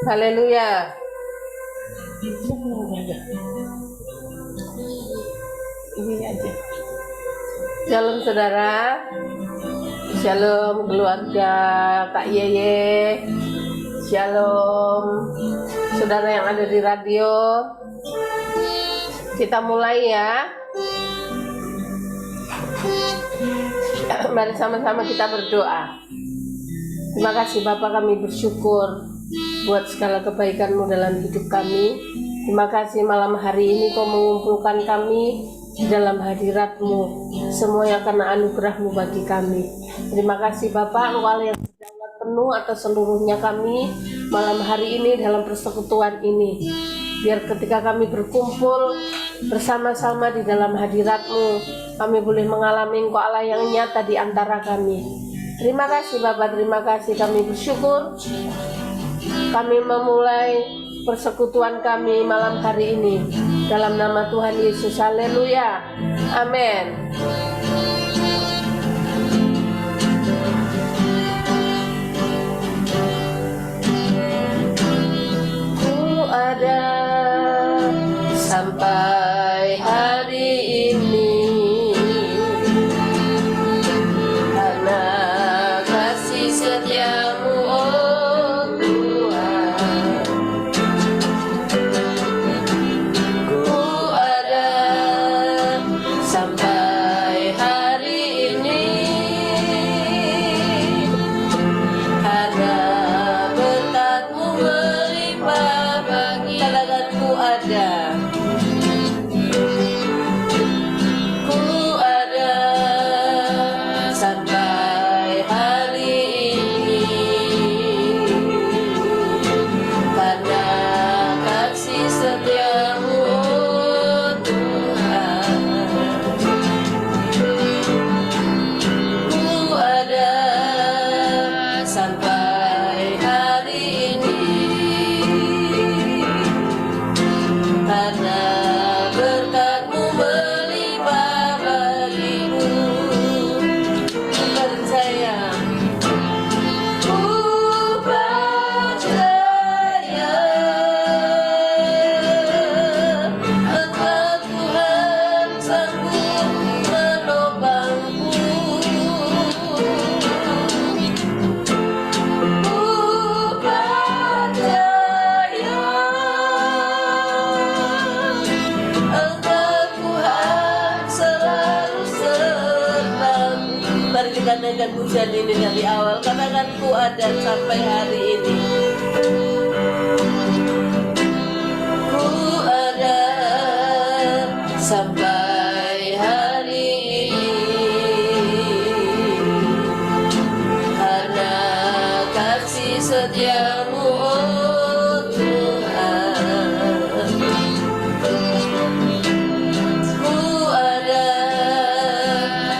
Haleluya. Ini aja. Shalom saudara. Shalom keluarga Kak Yeye. Shalom saudara yang ada di radio. Kita mulai ya. Mari sama-sama kita berdoa. Terima kasih Bapa, kami bersyukur buat segala kebaikan-Mu dalam hidup kami. Terima kasih malam hari ini Kau mengumpulkan kami di dalam hadirat-Mu, semuanya karena anugerah-Mu bagi kami. Terima kasih Bapak, Engkau yang berjawab penuh atas seluruhnya kami malam hari ini dalam persekutuan ini. Biar ketika kami berkumpul bersama-sama di dalam hadirat-Mu, kami boleh mengalami Engkau Allah yang nyata di antara kami. Terima kasih Bapak, terima kasih, kami bersyukur. Kami memulai persekutuan kami malam hari ini dalam nama Tuhan Yesus. Haleluya. Amin. Ku ada sampai hari ini karena kasih setiamu, oh Tuhan. Ku ada sampai hari ini karena berkat-Mu melimpah bagi. Katakan ku ada. Sampai hari ini karena kasih setiamu, oh Tuhan. Ku ada sampai hari ini karena berkat-Mu melimpah bagiku. Katakan pujian ini dari awal. Katakan ku ada sampai hari ini. Ku ada sampai hari ini karena kasih setiamu, oh Tuhan. Ku ada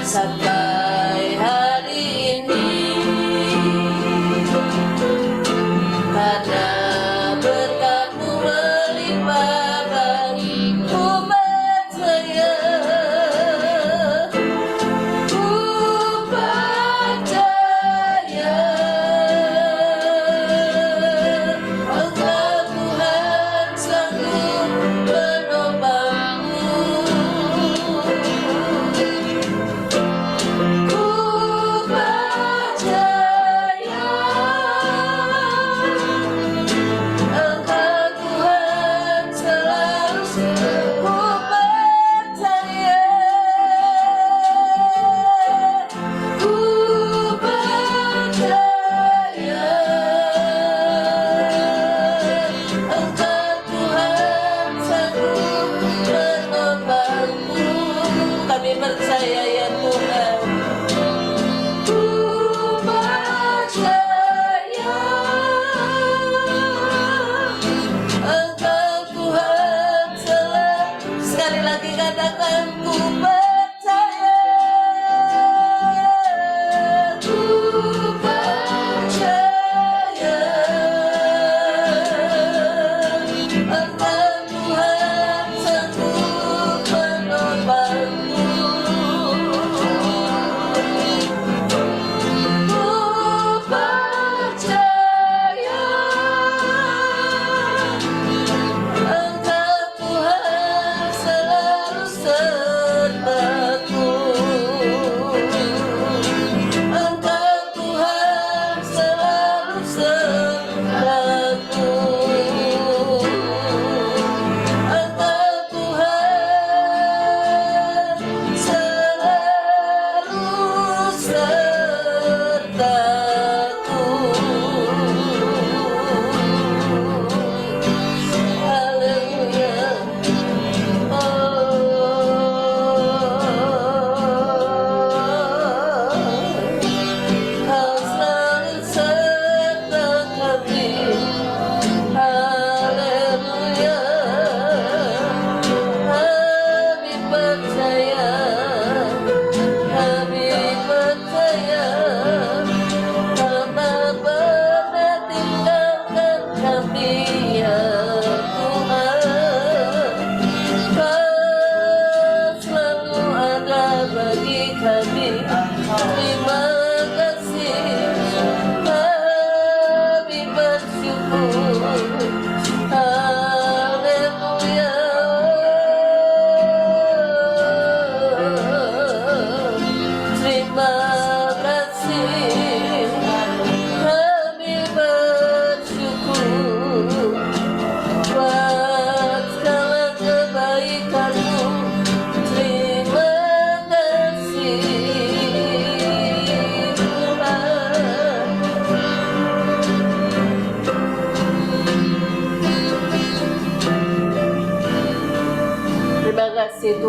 sampai karena berkat-Mu melimpah bagiku. Percaya, ku percaya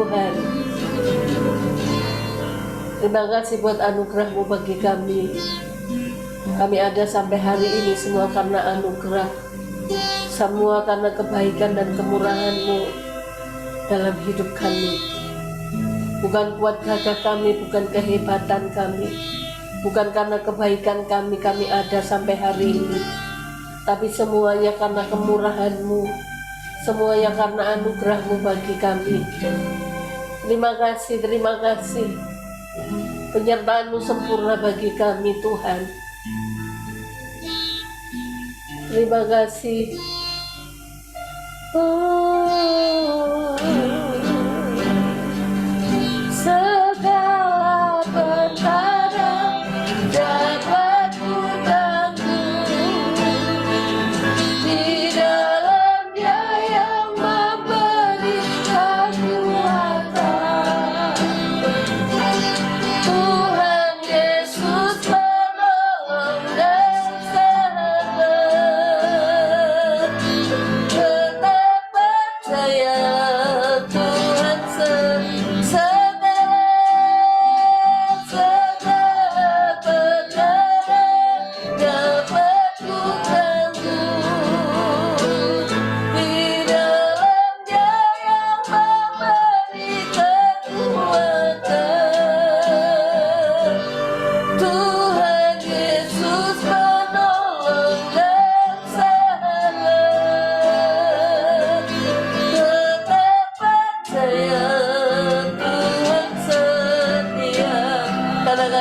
Tuhan. Terima kasih buat anugerah-Mu bagi kami. Kami ada sampai hari ini semua karena anugerah, semua karena kebaikan dan kemurahan-Mu dalam hidup kami. Bukan kuat gagah kami, bukan kehebatan kami, bukan karena kebaikan kami ada sampai hari ini, tapi semuanya karena kemurahan-Mu, semuanya karena anugerah-Mu bagi kami. Terima kasih, terima kasih. Penyertaan-Mu sempurna bagi kami, Tuhan. Terima kasih. Segala perkara dapat ku tanggung di dalam Dia yang memberi kekuatan. Tuhan Yesus menolong dan selamat. Tetap percaya Tuhan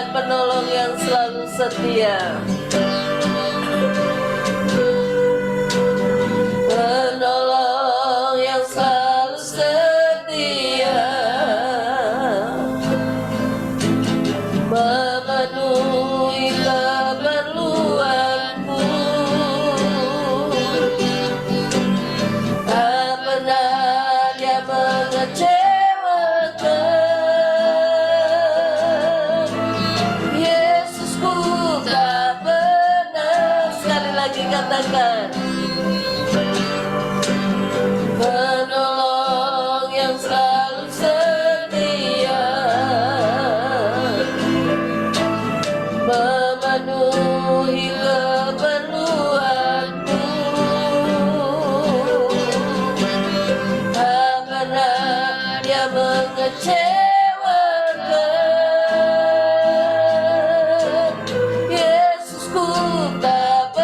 penolong yang selalu setia. Penolong yang selalu setia, memenuhi keperluanku. Tak pernah Dia mengecewakan. Katakan, penolong yang selalu setia, memenuhi keperluanku. Tak pernah Dia mengecewakan. Yesusku tak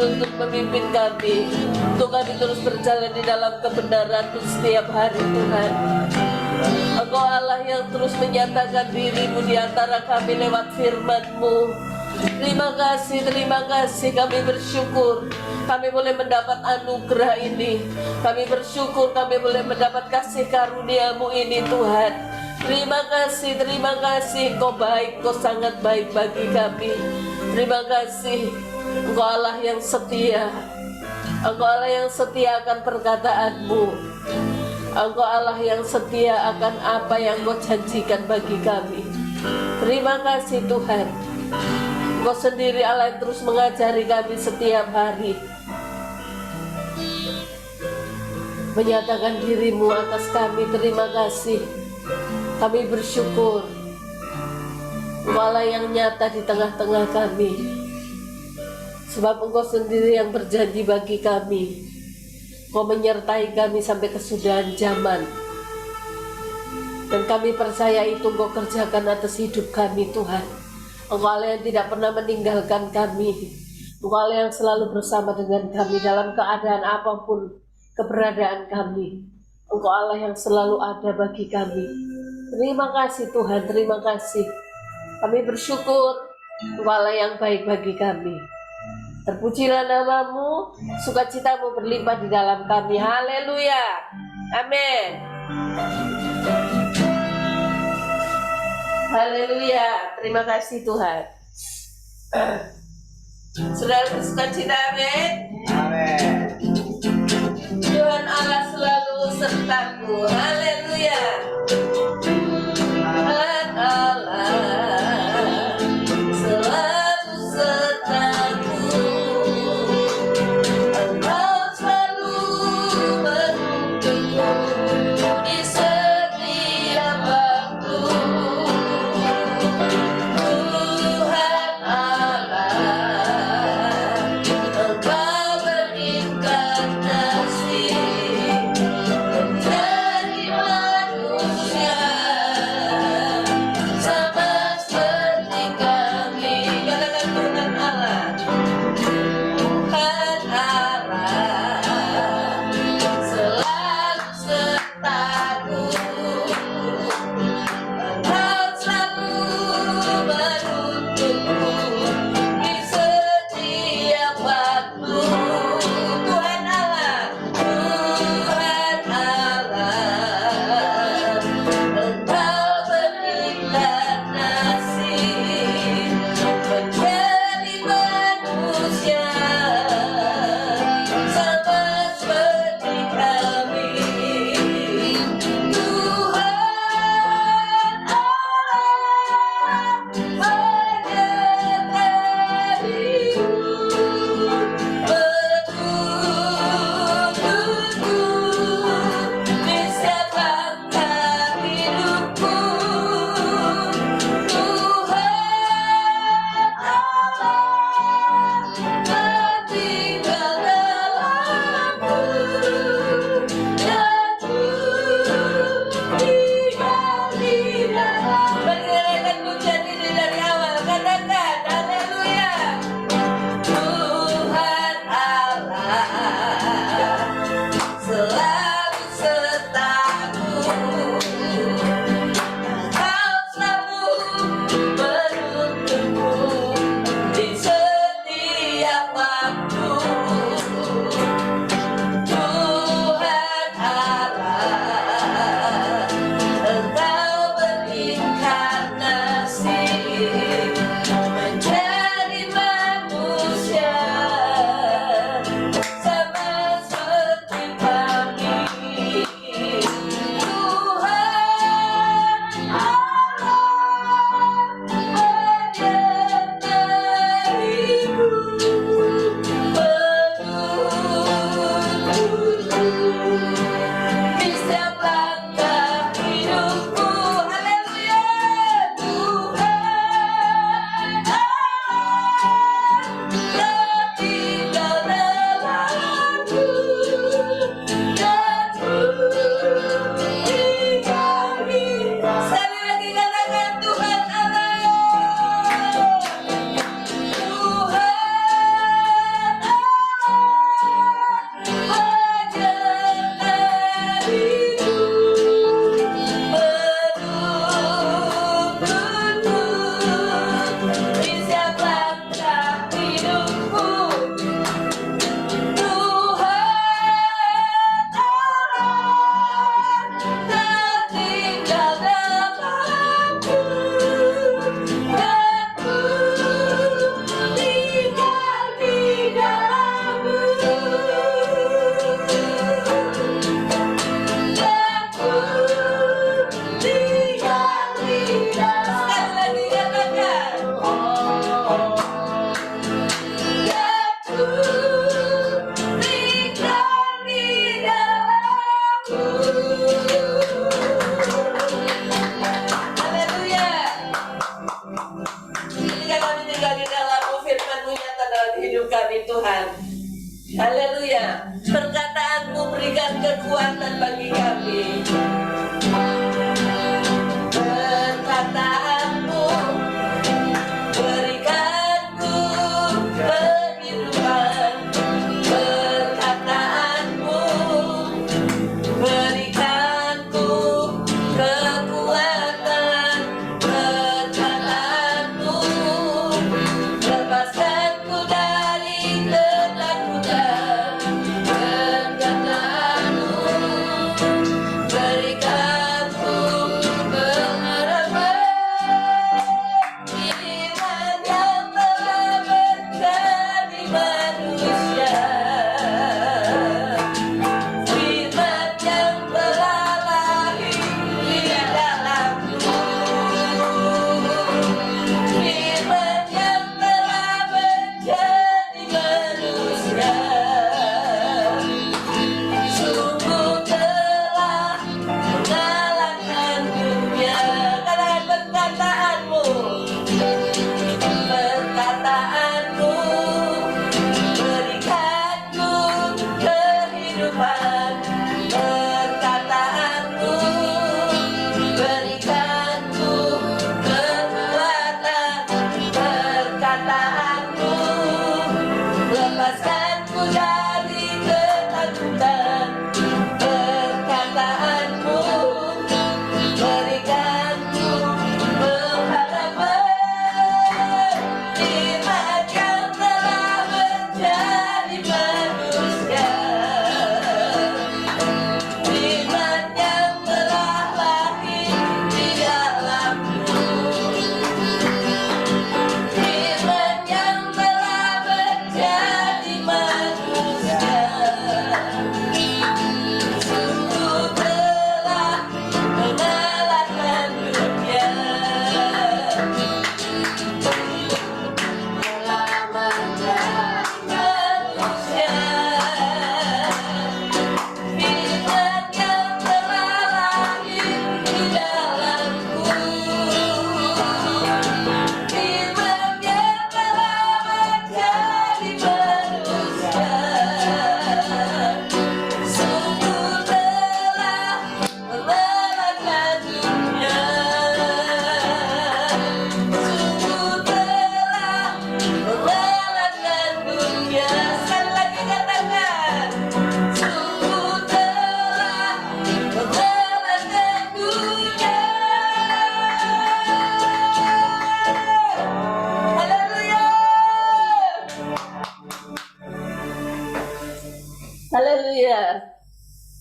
menuntun memimpin kami, untuk kami terus berjalan di dalam kebenaran setiap hari Tuhan. Engkau Allah yang terus menyatakan dirimu di antara kami lewat firman-Mu. Terima kasih kami bersyukur kami boleh mendapat anugerah ini. Kami bersyukur kami boleh mendapat kasih karunia-Mu ini Tuhan. Terima kasih, Engkau baik, Engkau sangat baik bagi kami. Terima kasih, Engkau Allah yang setia. Engkau Allah yang setia akan perkataan-Mu. Engkau Allah yang setia akan apa yang Engkau janjikan bagi kami. Terima kasih Tuhan. Engkau sendiri Allah yang terus mengajari kami setiap hari, menyatakan dirimu atas kami. Terima kasih. Kami bersyukur Engkau Allah yang nyata di tengah-tengah kami, sebab Engkau sendiri yang berjanji bagi kami. Engkau menyertai kami sampai kesudahan zaman, dan kami percaya itu Engkau kerjakan atas hidup kami Tuhan. Engkau Allah yang tidak pernah meninggalkan kami. Engkau Allah yang selalu bersama dengan kami dalam keadaan apapun keberadaan kami. Engkau Allah yang selalu ada bagi kami. Terima kasih Tuhan, terima kasih. Kami bersyukur Engkau Allah yang baik bagi kami. Terpujilah nama-Mu, sukacita-Mu berlimpah di dalam kami. Haleluya, amin. Haleluya, terima kasih Tuhan. Saudara bersukacita, amin. Amin. Tuhan Allah selalu sertaku. Haleluya. Tuhan Allah selalu sertaku. Engkau selalu menuntunku di setiap waktu. Tuhan Allah, Engkau berinkarnasi menjadi manusia sama seperti kami. Katakan Tuhan Allah, Tuhan Allah selalu sertaku. Engkau selalu menuntunku di setiap waktu. Tuhan Allah, Tuhan Allah, Engkau berinkarnasi menjadi manusia sama seperti kami. Tuhan selalu sertaku. Engkau selalu menuntunku di setiap waktu. Tuhan Allah, Engkau berinkarnasi menjadi manusia sama seperti kami. Tuhan Allah menyertaiku, menuntunku di setiap langkah hidupku. Haleluya. Tuhan Allah tak tinggal dalamku, dan beri kami. Sekali lagi katakan Tuhan Allah, Tuhan Allah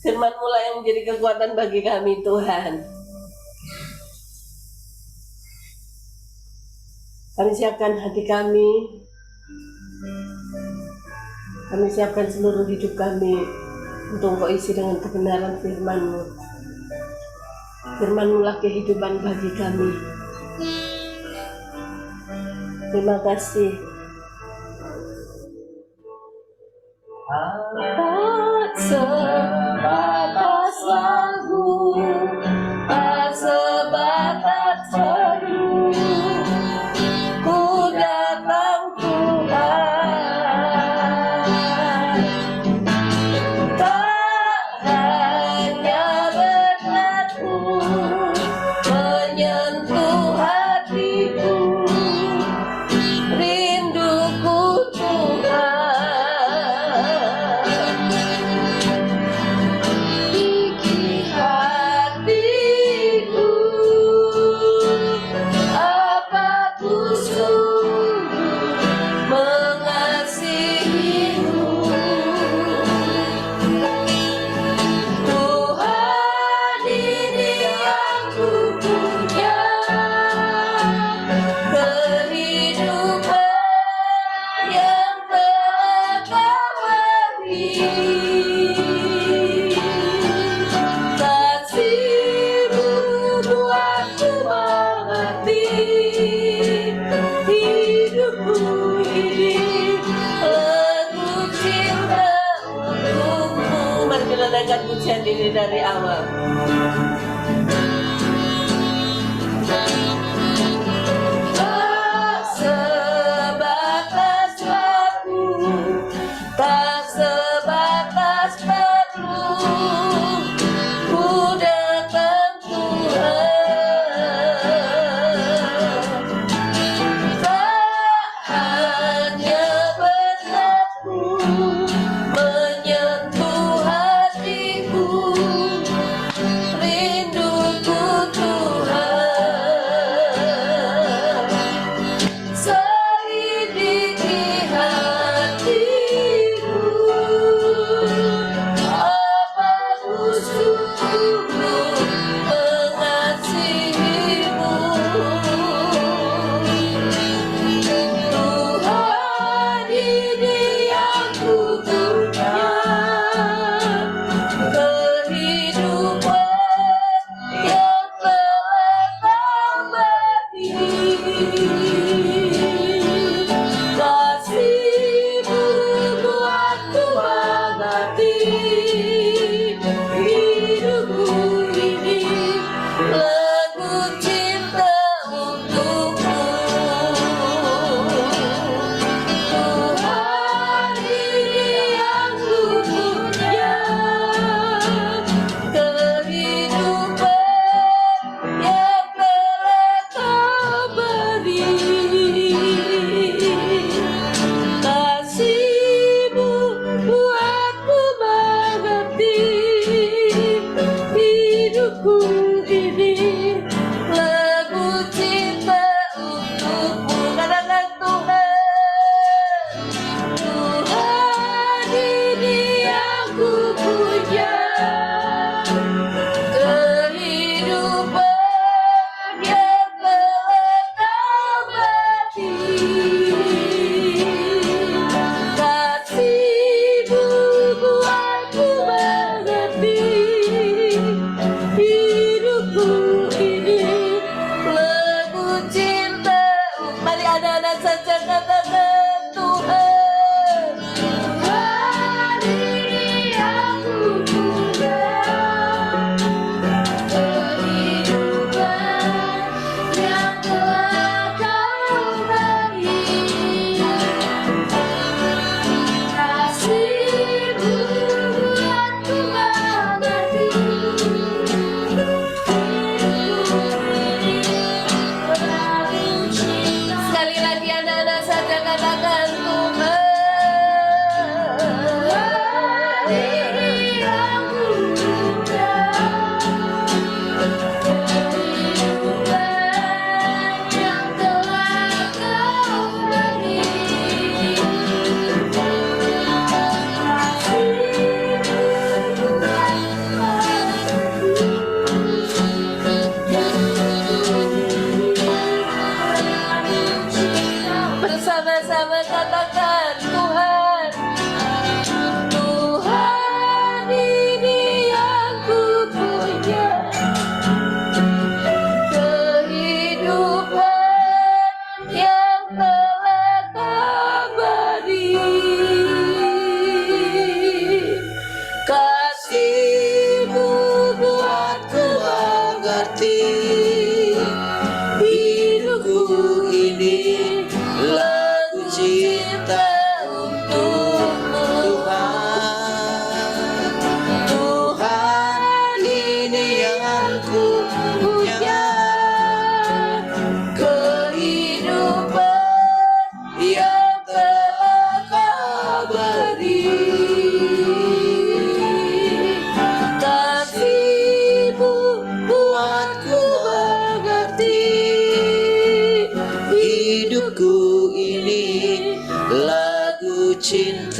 Firman-Mu lah yang menjadi kekuatan bagi kami, Tuhan. Kami siapkan hati kami. Kami siapkan seluruh hidup kami untuk Engkau isi dengan kebenaran firman-Mu. Firman-Mu lah kehidupan bagi kami. Terima kasih. Tak sebatas lagu, tak sebatas seru, ku datang Tuhan. Tak hanya berkatmu menyentuh hatiku, rinduku Tuhan. Isi hatiku, apa ku sungguh mengasihimu, Tuhan. Ini aku punya kehidupan yang telah Kau beri. Kasih-Mu buatku mengerti hidupku ini penuh cinta untukmu. Mari kita naikkan pujian ini dari awal. Tak sebatas lagu, tak sebatas perlu, ku datang Tuhan. Tak hanya berkatmu menyentuh hatiku,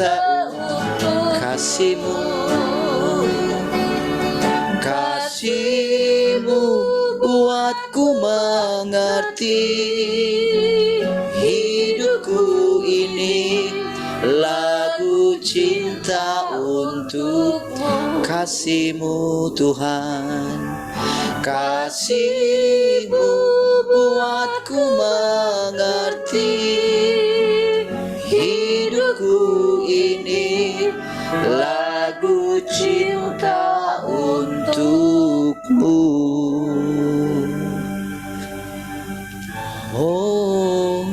cinta untuk kasih-Mu. Kasih-Mu buatku mengerti, hidupku ini lagu cinta untuk kasih-Mu Tuhan. Kasih-Mu buatku mengerti, hidupku ini lagu cinta untuk-Mu. Oh,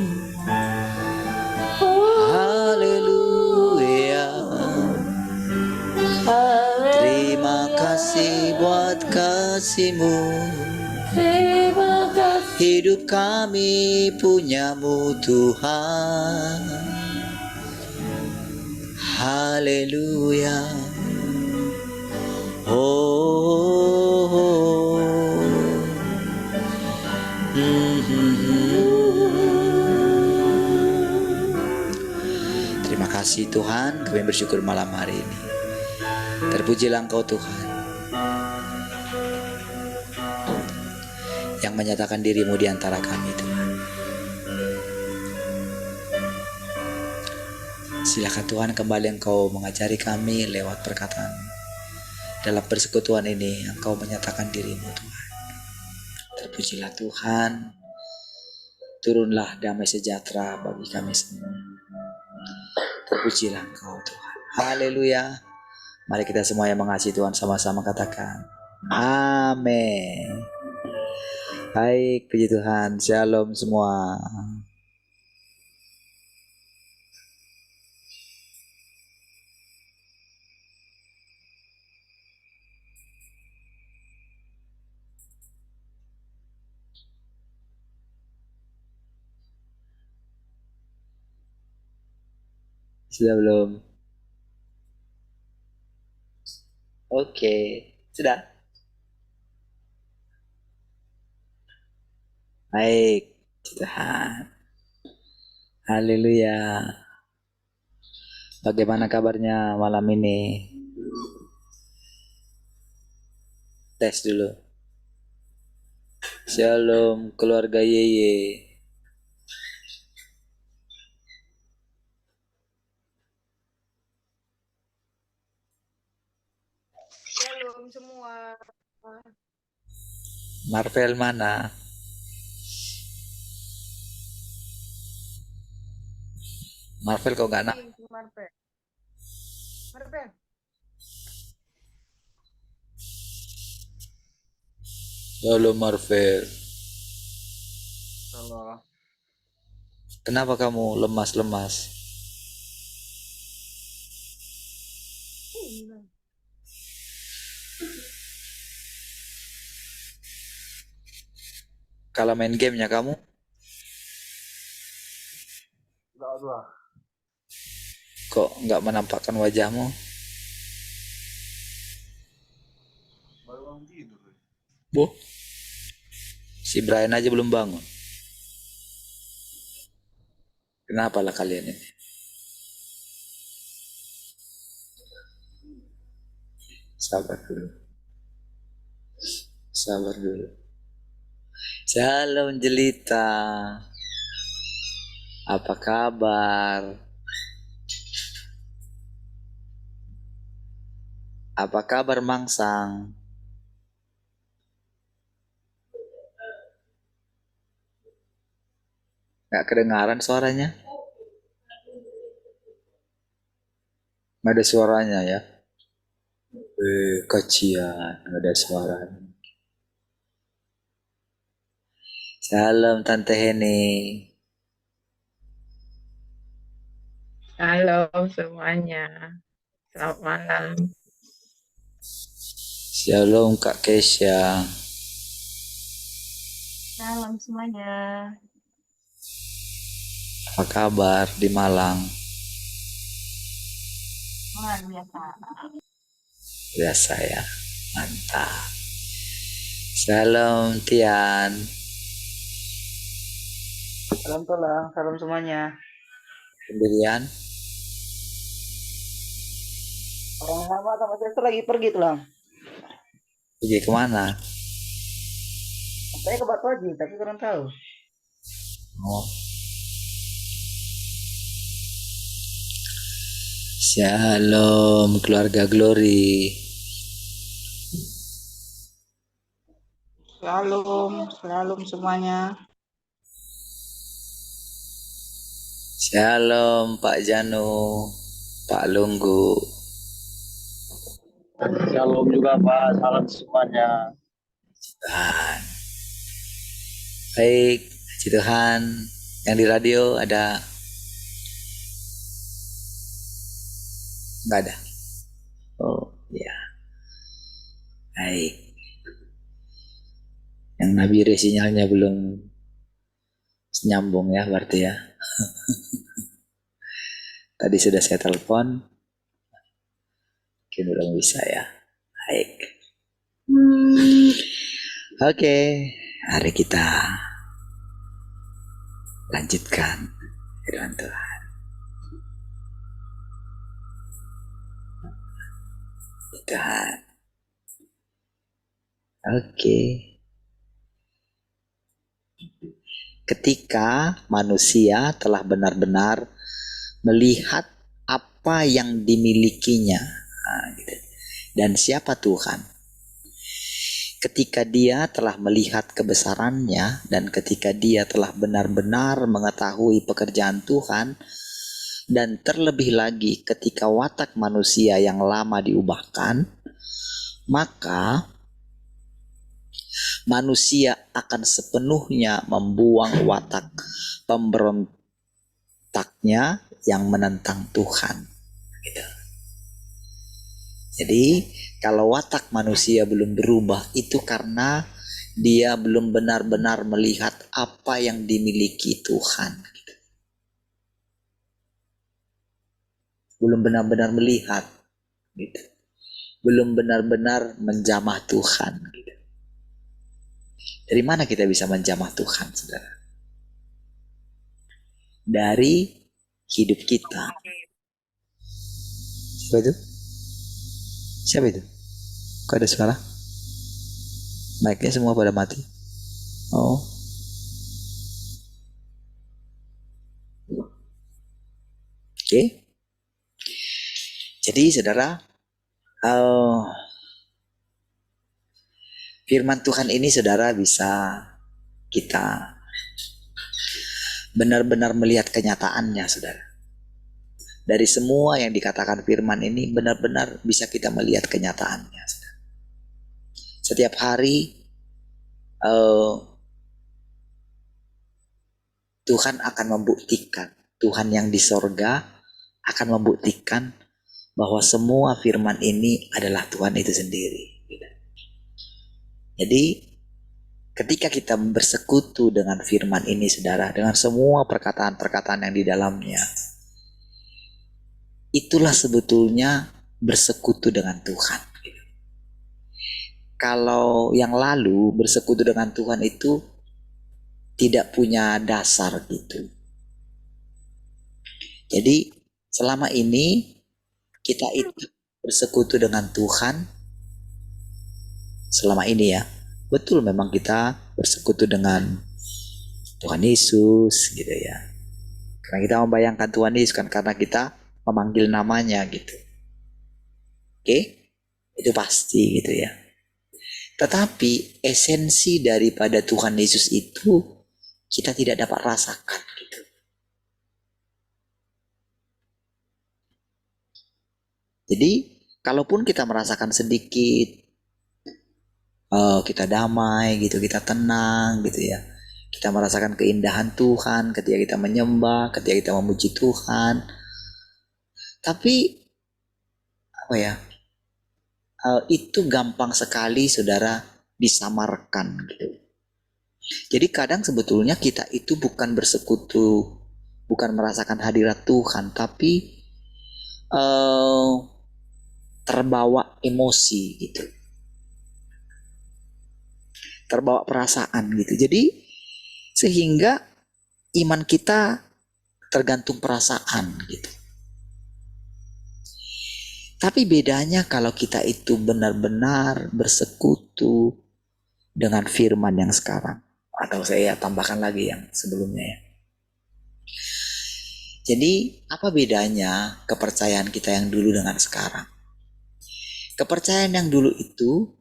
haleluya. Terima kasih buat kasih-Mu. Terima kasih. Hidup kami punya-Mu Tuhan. Haleluya. Oh, terima kasih Tuhan, kami bersyukur malam hari ini. Terpujilah Engkau Tuhan, yang menyatakan diri-Mu di antara kami Tuhan. Silakan Tuhan kembali Engkau mengajari kami lewat perkataan. Dalam persekutuan ini Engkau menyatakan diri-Mu Tuhan. Terpujilah Tuhan. Turunlah damai sejahtera bagi kami semua. Terpujilah Engkau Tuhan. Haleluya. Mari kita semua yang mengasihi Tuhan sama-sama katakan amin. Baik, puji Tuhan. Shalom semua. Sudah belum? Oke, sudah. Baik, Tuhan. Haleluya. Bagaimana kabarnya malam ini? Tes dulu. Shalom keluarga Yeye. Shalom semua. Marvel mana? Marvel kok gak nak? Marvel. Marvel. Halo Marvel. Halo. Kenapa kamu lemas-lemas? Kalau main gamenya kamu? Kok nggak menampakkan wajahmu? Baru tidur. Bu, si Brian aja belum bangun. Kenapa lah kalian ini? Sabar dulu. Sabar dulu. Shalom Jelita. Apa kabar? Apa kabar Mangsang? Gak kedengaran suaranya? Gak ada suaranya ya? Kecian, gak ada suaranya. Salam Tante Heni. Halo semuanya, selamat malam. Shalom Kak Kesha. Salam semuanya. Apa kabar di Malang? Luar biasa. Biasa ya, mantap. Shalom Tian. Salam tulang, salam semuanya. Sendirian? Orang lama sama saya lagi pergi tuh lang. Pergi kemana? Saya ke Batu Haji, tapi kurang tahu. Oh. Shalom keluarga Glory. Shalom semuanya. Shalom Pak Janu, Pak Lunggu. Shalom juga Pak, salam semuanya. Tuhan. Baik, puji Tuhan. Yang di radio ada? Nggak ada. Oh ya. Baik. Yang Nabire sinyalnya belum nyambung ya berarti ya. Tadi sudah saya telepon. Mungkin belum bisa ya. Baik. Oke, hari kita lanjutkan firman Tuhan. Tuhan. Oke. Ketika manusia telah benar-benar melihat apa yang dimilikinya, gitu. Dan siapa Tuhan? Ketika dia telah melihat kebesarannya dan ketika dia telah benar-benar mengetahui pekerjaan Tuhan, dan terlebih lagi ketika watak manusia yang lama diubahkan, maka manusia akan sepenuhnya membuang watak pemberontaknya yang menentang Tuhan. Gitu. Jadi kalau watak manusia belum berubah itu karena dia belum benar-benar melihat apa yang dimiliki Tuhan. Gitu. Belum benar-benar melihat. Gitu. Belum benar-benar menjamah Tuhan. Gitu. Dari mana kita bisa menjamah Tuhan, saudara? Dari hidup kita. Siapa itu? Siapa itu? Kok ada suara? Mic-nya semua pada mati. Oh. Oke. Jadi saudara, firman Tuhan ini saudara bisa kita benar-benar melihat kenyataannya, saudara. Dari semua yang dikatakan firman ini benar-benar bisa kita melihat kenyataannya, saudara. Setiap hari Tuhan akan membuktikan, Tuhan yang di sorga akan membuktikan bahwa semua firman ini adalah Tuhan itu sendiri. Jadi ketika kita bersekutu dengan firman ini, saudara, dengan semua perkataan-perkataan yang di dalamnya, itulah sebetulnya bersekutu dengan Tuhan. Kalau yang lalu bersekutu dengan Tuhan itu tidak punya dasar gitu. Jadi selama ini kita itu bersekutu dengan Tuhan. Selama ini ya, betul memang kita bersekutu dengan Tuhan Yesus gitu ya. Karena kita membayangkan Tuhan Yesus kan karena kita memanggil namanya gitu. Oke? Itu pasti gitu ya. Tetapi esensi daripada Tuhan Yesus itu kita tidak dapat rasakan gitu. Jadi kalaupun kita merasakan sedikit, kita damai gitu, kita tenang gitu ya. Kita merasakan keindahan Tuhan ketika kita menyembah, ketika kita memuji Tuhan. Tapi apa ya? Itu gampang sekali saudara disamarkan gitu. Jadi kadang sebetulnya kita itu bukan bersekutu, bukan merasakan hadirat Tuhan, tapi terbawa emosi gitu, terbawa perasaan gitu. Jadi sehingga iman kita tergantung perasaan gitu. Tapi bedanya kalau kita itu benar-benar bersekutu dengan firman yang sekarang. Atau saya tambahkan lagi yang sebelumnya ya. Jadi apa bedanya kepercayaan kita yang dulu dengan sekarang? Kepercayaan yang dulu itu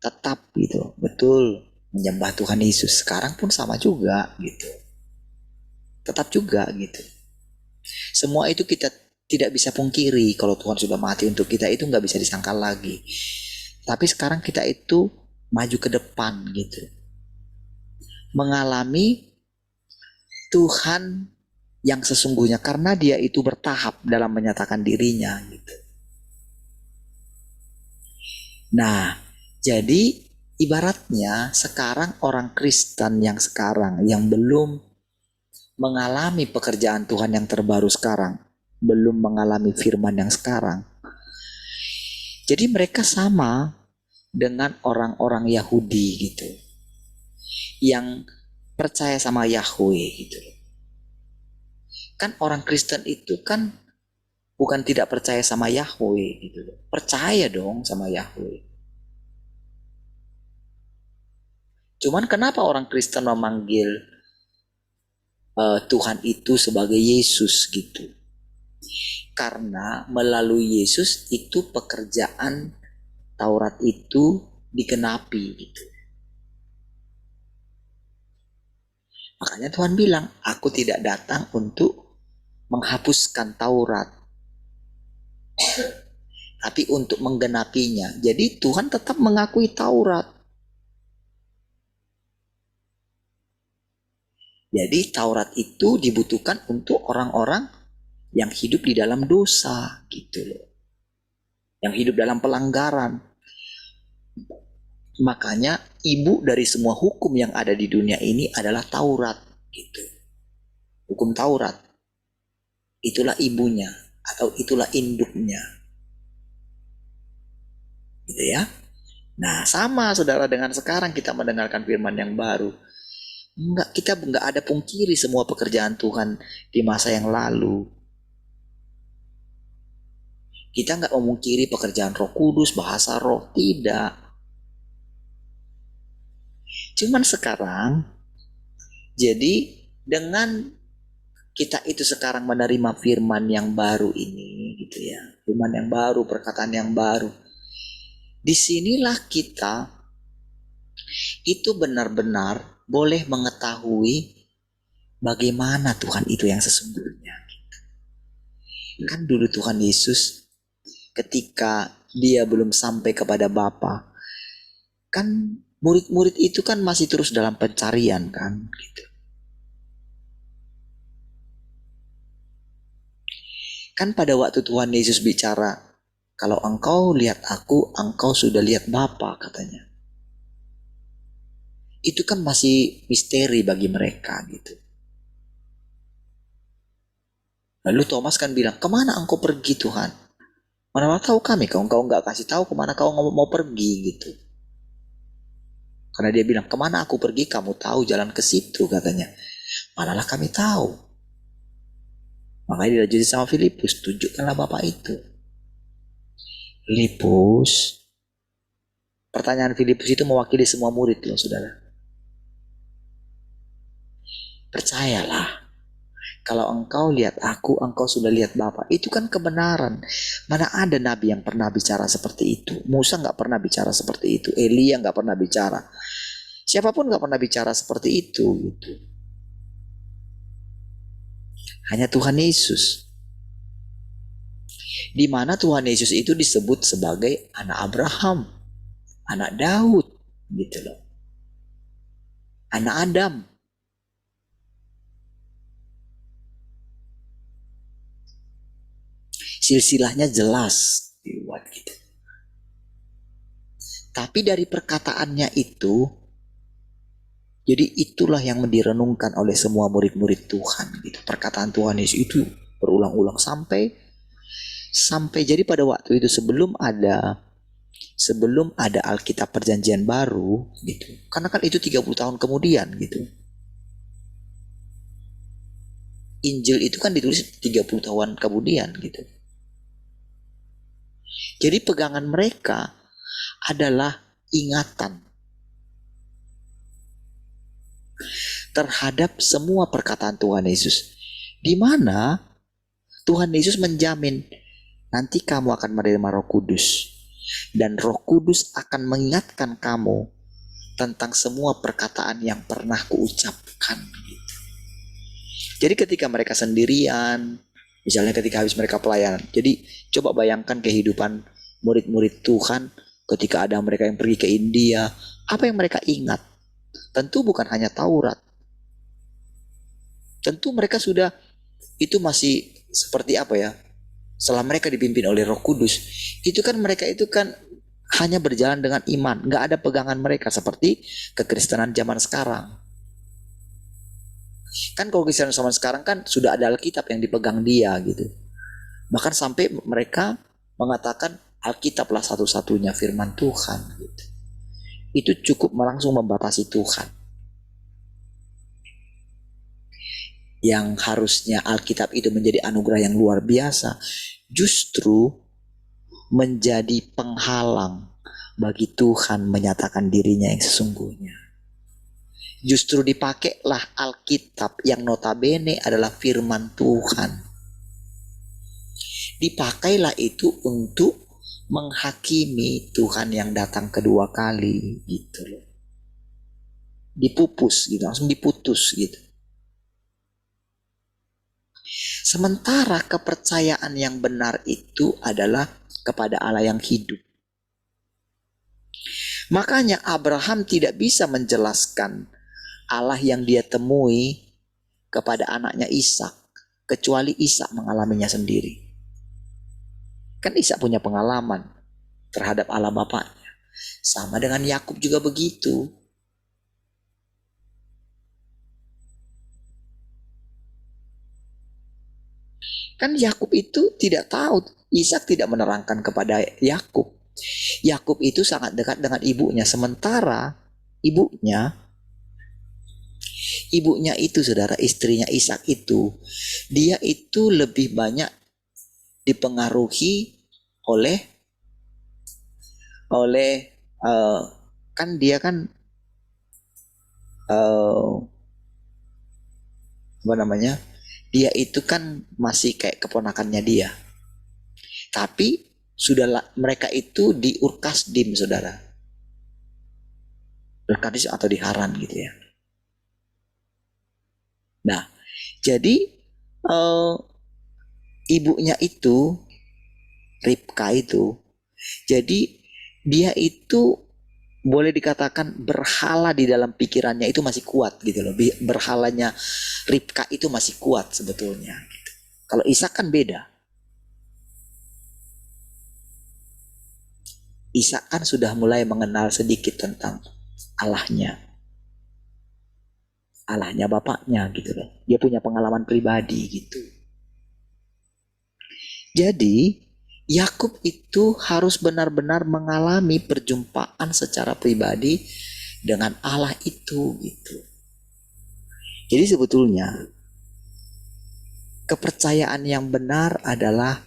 tetap gitu, betul menyembah Tuhan Yesus. Sekarang pun sama juga gitu. Tetap juga gitu. Semua itu kita tidak bisa pungkiri. Kalau Tuhan sudah mati untuk kita itu nggak bisa disangkal lagi. Tapi sekarang kita itu maju ke depan gitu. Mengalami Tuhan yang sesungguhnya karena dia itu bertahap dalam menyatakan dirinya gitu. Nah, jadi ibaratnya sekarang orang Kristen yang sekarang yang belum mengalami pekerjaan Tuhan yang terbaru sekarang, belum mengalami firman yang sekarang. Jadi mereka sama dengan orang-orang Yahudi gitu. Yang percaya sama Yahweh gitu. Kan orang Kristen itu kan bukan tidak percaya sama Yahweh gitu. Percaya dong sama Yahweh. Cuman kenapa orang Kristen memanggil Tuhan itu sebagai Yesus gitu? Karena melalui Yesus itu pekerjaan Taurat itu digenapi gitu. Makanya Tuhan bilang, aku tidak datang untuk menghapuskan Taurat, tapi untuk menggenapinya. Jadi Tuhan tetap mengakui Taurat. Jadi Taurat itu dibutuhkan untuk orang-orang yang hidup di dalam dosa gitu loh. Yang hidup dalam pelanggaran. Makanya ibu dari semua hukum yang ada di dunia ini adalah Taurat gitu. Hukum Taurat. Itulah ibunya atau itulah induknya. Gitu ya. Nah, sama saudara dengan sekarang kita mendengarkan firman yang baru. Kita enggak ada pungkiri semua pekerjaan Tuhan di masa yang lalu. Kita enggak memungkiri pekerjaan Roh Kudus, bahasa roh, tidak. Cuman sekarang, jadi dengan kita itu sekarang menerima firman yang baru ini, gitu ya, firman yang baru, perkataan yang baru. Disinilah kita itu benar-benar boleh mengetahui bagaimana Tuhan itu yang sesungguhnya. Kan dulu Tuhan Yesus ketika dia belum sampai kepada Bapa, kan murid-murid itu kan masih terus dalam pencarian kan gitu. Kan pada waktu Tuhan Yesus bicara, kalau engkau lihat aku, engkau sudah lihat Bapa katanya. Itu kan masih misteri bagi mereka gitu. Lalu Thomas kan bilang, kemana engkau pergi Tuhan? Mana tahu kami, kau nggak kasih tahu kemana kau mau pergi gitu. Karena dia bilang, kemana aku pergi kamu tahu jalan ke situ katanya. Manalah kami tahu. Makanya dia jadi sama Filipus, tunjukkanlah Bapa itu. Filipus, pertanyaan Filipus itu mewakili semua murid loh saudara. Percayalah, kalau engkau lihat aku, engkau sudah lihat Bapa. Itu kan kebenaran. Mana ada nabi yang pernah bicara seperti itu? Musa gak pernah bicara seperti itu. Elia gak pernah bicara. Siapapun gak pernah bicara seperti itu gitu. Hanya Tuhan Yesus. Di mana Tuhan Yesus itu disebut sebagai anak Abraham, anak Daud, gitu loh. Anak Adam. Silsilahnya jelas dibuat gitu. Tapi dari perkataannya itu, jadi itulah yang direnungkan oleh semua murid-murid Tuhan gitu. Perkataan Tuhan Yesus itu berulang-ulang sampai jadi pada waktu itu sebelum ada Alkitab Perjanjian Baru gitu. Karena kan itu 30 tahun kemudian gitu. Injil itu kan ditulis 30 tahun kemudian gitu. Jadi pegangan mereka adalah ingatan terhadap semua perkataan Tuhan Yesus, di mana Tuhan Yesus menjamin nanti kamu akan menerima Roh Kudus, dan Roh Kudus akan mengingatkan kamu tentang semua perkataan yang pernah kuucapkan. Jadi ketika mereka sendirian, misalnya ketika habis mereka pelayanan, jadi coba bayangkan kehidupan murid-murid Tuhan ketika ada mereka yang pergi ke India, apa yang mereka ingat? Tentu bukan hanya Taurat. Tentu mereka sudah, itu masih seperti apa ya? Setelah mereka dipimpin oleh Roh Kudus, itu kan mereka itu kan hanya berjalan dengan iman, nggak ada pegangan mereka seperti kekristenan zaman sekarang. Kan kalau kekristenan zaman sekarang kan sudah ada Alkitab yang dipegang dia gitu. Bahkan sampai mereka mengatakan Alkitablah satu-satunya firman Tuhan gitu. Itu cukup langsung membatasi Tuhan. Yang harusnya Alkitab itu menjadi anugerah yang luar biasa, justru menjadi penghalang bagi Tuhan menyatakan dirinya yang sesungguhnya. Justru dipakailah Alkitab yang notabene adalah firman Tuhan. Dipakailah itu untuk menghakimi Tuhan yang datang kedua kali gitu loh. Dipupus gitu, langsung diputus gitu. Sementara kepercayaan yang benar itu adalah kepada Allah yang hidup. Makanya Abraham tidak bisa menjelaskan Allah yang dia temui kepada anaknya Ishak, kecuali Ishak mengalaminya sendiri. Kan Ishak punya pengalaman terhadap Allah bapaknya. Sama dengan Yakub juga begitu. Kan Yakub itu tidak tahu, Ishak tidak menerangkan kepada Yakub. Yakub itu sangat dekat dengan ibunya, sementara ibunya itu, saudara, istrinya Ishak itu, dia itu lebih banyak dipengaruhi oleh kan dia kan apa namanya, dia itu kan masih kayak keponakannya dia, tapi mereka itu di Urkasdim, saudara, Urkasdim atau di Haran gitu ya. Nah, jadi ibunya itu, Ribka itu, jadi dia itu boleh dikatakan berhala di dalam pikirannya itu masih kuat gitu loh. Berhalanya Ribka itu masih kuat sebetulnya gitu. Kalau Ishak kan beda. Ishak kan sudah mulai mengenal sedikit tentang Allahnya bapaknya gitu loh. Dia punya pengalaman pribadi gitu. Jadi Yakub itu harus benar-benar mengalami perjumpaan secara pribadi dengan Allah itu gitu. Jadi sebetulnya kepercayaan yang benar adalah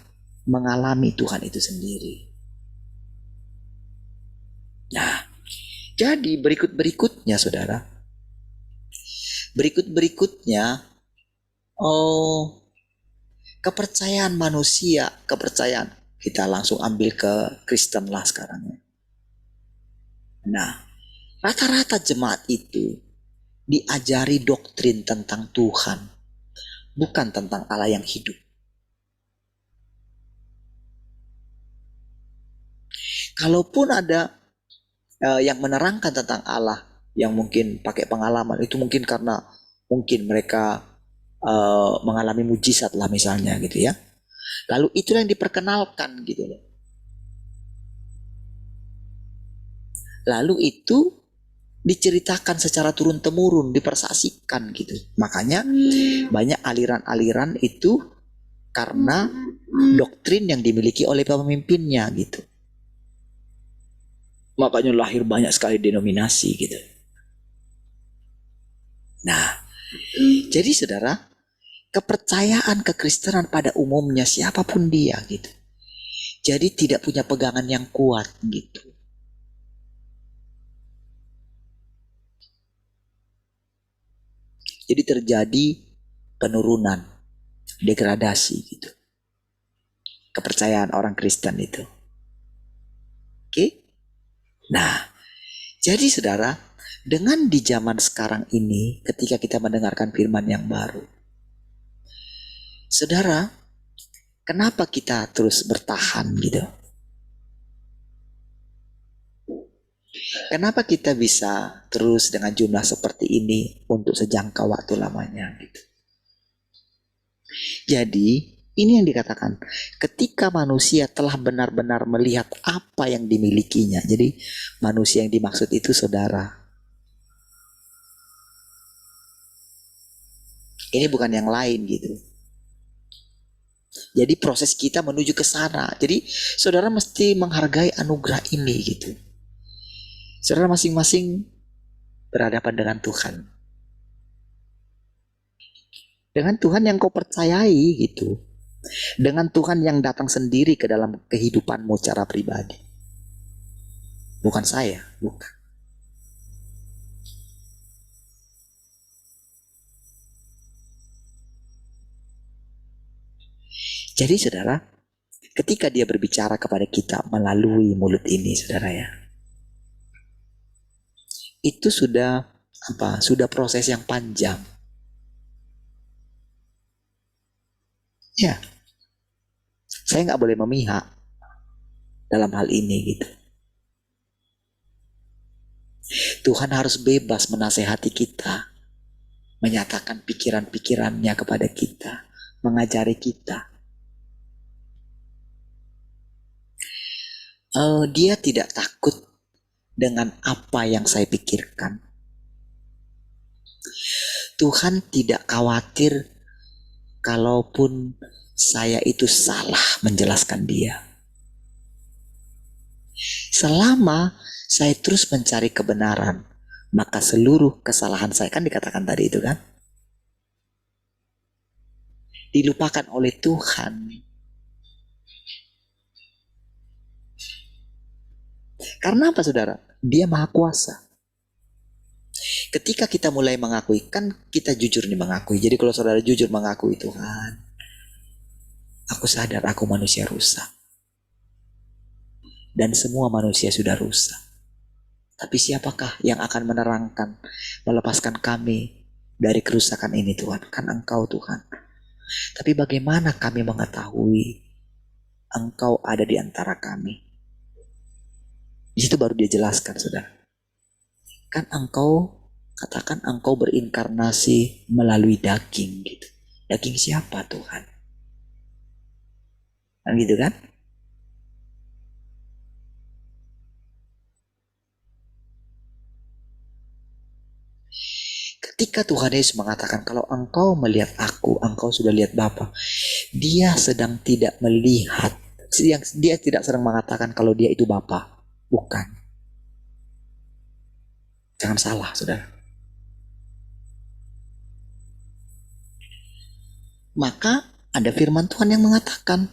mengalami Tuhan itu sendiri. Nah, jadi berikutnya saudara, kepercayaan manusia, kita langsung ambil ke Kristen lah sekarang. Nah, rata-rata jemaat itu diajari doktrin tentang Tuhan, bukan tentang Allah yang hidup. Kalaupun ada yang menerangkan tentang Allah yang mungkin pakai pengalaman, itu mungkin karena mungkin mereka mengalami mujizat lah misalnya gitu ya. Lalu itulah yang diperkenalkan gitu loh. Lalu itu diceritakan secara turun-temurun, dipersaksikan gitu. Makanya banyak aliran-aliran itu karena doktrin yang dimiliki oleh pemimpinnya gitu. Makanya lahir banyak sekali denominasi gitu. Nah, jadi saudara, kepercayaan kekristenan pada umumnya siapapun dia gitu, Jadi tidak punya pegangan yang kuat gitu. Jadi terjadi penurunan, degradasi gitu. Kepercayaan orang Kristen itu. Oke? Nah, jadi saudara, dengan di zaman sekarang ini, ketika kita mendengarkan firman yang baru, saudara, kenapa kita terus bertahan gitu? Kenapa kita bisa terus dengan jumlah seperti ini untuk sejangka waktu lamanya gitu? Jadi ini yang dikatakan ketika manusia telah benar-benar melihat apa yang dimilikinya. Jadi manusia yang dimaksud itu saudara. Ini bukan yang lain gitu. Jadi proses kita menuju ke sana. Jadi saudara mesti menghargai anugerah ini gitu. Saudara masing-masing berhadapan dengan Tuhan. Dengan Tuhan yang kau percayai gitu. Dengan Tuhan yang datang sendiri ke dalam kehidupanmu secara pribadi. Bukan saya, bukan. Jadi saudara, ketika dia berbicara kepada kita melalui mulut ini saudara ya. Itu sudah Sudah proses yang panjang. Ya, saya nggak boleh memihak dalam hal ini gitu. Tuhan harus bebas menasehati kita, menyatakan pikiran-pikirannya kepada kita, mengajari kita. Dia tidak takut dengan apa yang saya pikirkan. Tuhan tidak khawatir kalaupun saya itu salah menjelaskan dia. Selama saya terus mencari kebenaran, maka seluruh kesalahan saya, kan dikatakan tadi itu kan, dilupakan oleh Tuhan. Karena apa saudara? Dia maha kuasa. Ketika kita mulai mengakui, kan kita jujur nih mengakui. Jadi kalau saudara jujur mengakui, Tuhan, aku sadar aku manusia rusak. Dan semua manusia sudah rusak. Tapi siapakah yang akan menerangkan, melepaskan kami dari kerusakan ini Tuhan? Kan Engkau Tuhan. Tapi bagaimana kami mengetahui Engkau ada di antara kami? Di situ baru dia jelaskan saudara. Kan Engkau, katakan Engkau berinkarnasi melalui daging gitu. Daging siapa Tuhan? Kan gitu kan? Ketika Tuhan Yesus mengatakan kalau engkau melihat aku, engkau sudah lihat Bapa. Dia sedang tidak melihat, dia tidak sedang mengatakan kalau dia itu Bapa. Bukan. Jangan salah, saudara. Maka ada firman Tuhan yang mengatakan,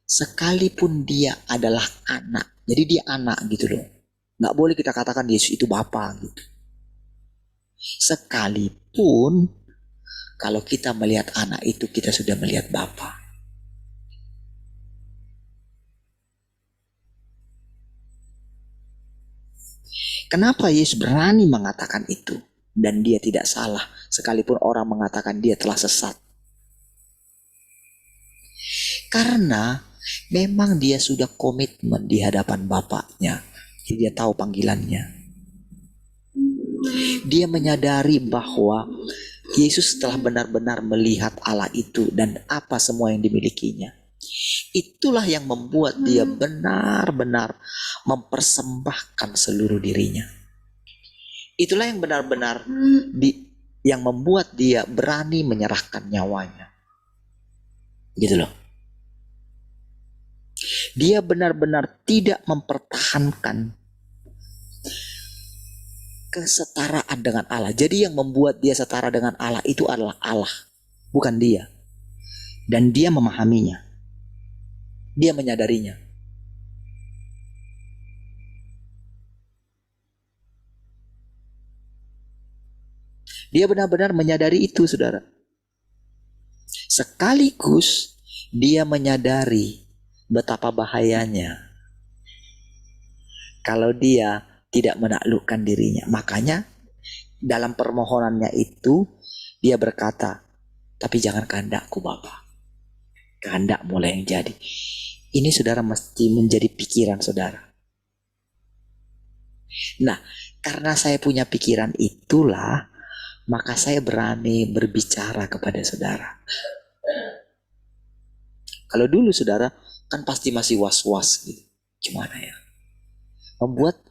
sekalipun dia adalah anak, jadi dia anak gitu loh. Nggak boleh kita katakan Yesus itu Bapa gitu. Sekalipun kalau kita melihat anak itu, kita sudah melihat Bapa. Kenapa Yesus berani mengatakan itu? Dan dia tidak salah, sekalipun orang mengatakan dia telah sesat. Karena memang dia sudah komitmen di hadapan Bapaknya. Jadi dia tahu panggilannya. Dia menyadari bahwa Yesus telah benar-benar melihat Allah itu dan apa semua yang dimilikinya. Itulah yang membuat dia benar-benar mempersembahkan seluruh dirinya. Itulah yang benar-benar yang membuat dia berani menyerahkan nyawanya. Gitu loh. Dia benar-benar tidak mempertahankan kesetaraan dengan Allah. Jadi yang membuat dia setara dengan Allah itu adalah Allah, bukan dia. Dan dia memahaminya. Dia menyadarinya. Dia benar-benar menyadari itu, saudara. Sekaligus dia menyadari betapa bahayanya kalau dia tidak menaklukkan dirinya. Makanya dalam permohonannya itu dia berkata, tapi jangan kehendakku Bapa, kehendak mulai yang jadi. Ini saudara mesti menjadi pikiran saudara. Nah, karena saya punya pikiran itulah, maka saya berani berbicara kepada saudara. Kalau dulu saudara kan pasti masih was-was gitu. Gimana ya? Membuat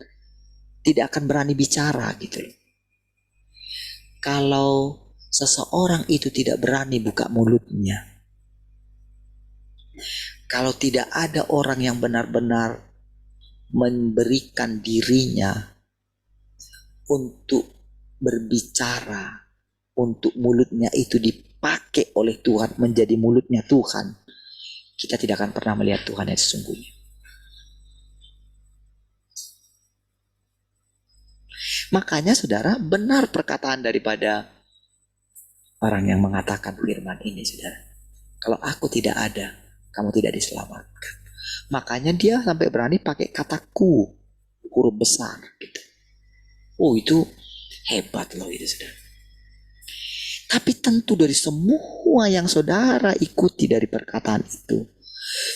tidak akan berani bicara gitu. Kalau seseorang itu tidak berani buka mulutnya, kalau tidak ada orang yang benar-benar memberikan dirinya untuk berbicara, untuk mulutnya itu dipakai oleh Tuhan menjadi mulutnya Tuhan, kita tidak akan pernah melihat Tuhan yang sesungguhnya. Makanya saudara, benar perkataan daripada orang yang mengatakan firman ini, saudara. Kalau aku tidak ada, kamu tidak diselamatkan. Makanya dia sampai berani pakai kataku, huruf besar gitu. Oh, itu hebat loh itu, saudara. Tapi tentu dari semua yang saudara ikuti dari perkataan itu,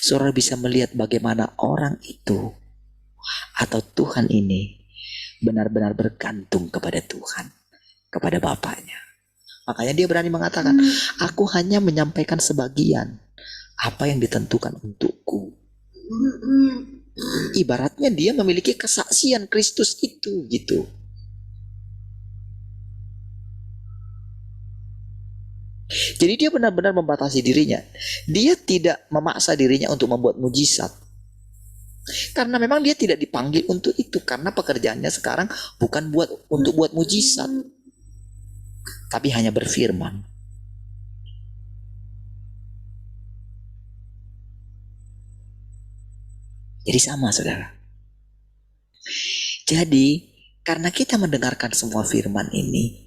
saudara bisa melihat bagaimana orang itu atau Tuhan ini benar-benar bergantung kepada Tuhan, kepada Bapaknya. Makanya dia berani mengatakan, aku hanya menyampaikan sebagian apa yang ditentukan untukku. Ibaratnya dia memiliki kesaksian Kristus itu gitu. Jadi dia benar-benar membatasi dirinya. Dia tidak memaksa dirinya untuk membuat mujizat. Karena memang dia tidak dipanggil untuk itu. Karena pekerjaannya sekarang bukan untuk buat mujizat, tapi hanya berfirman. Jadi sama saudara. Jadi karena kita mendengarkan semua firman ini,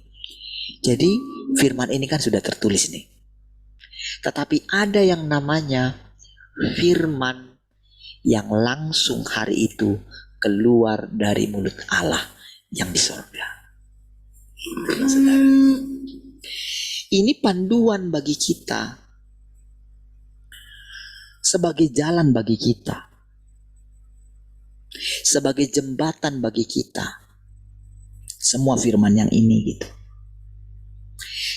jadi firman ini kan sudah tertulis nih. Tetapi ada yang namanya firman yang langsung hari itu keluar dari mulut Allah yang di sorga. Ini panduan bagi kita, sebagai jalan bagi kita, sebagai jembatan bagi kita. Semua firman yang ini gitu.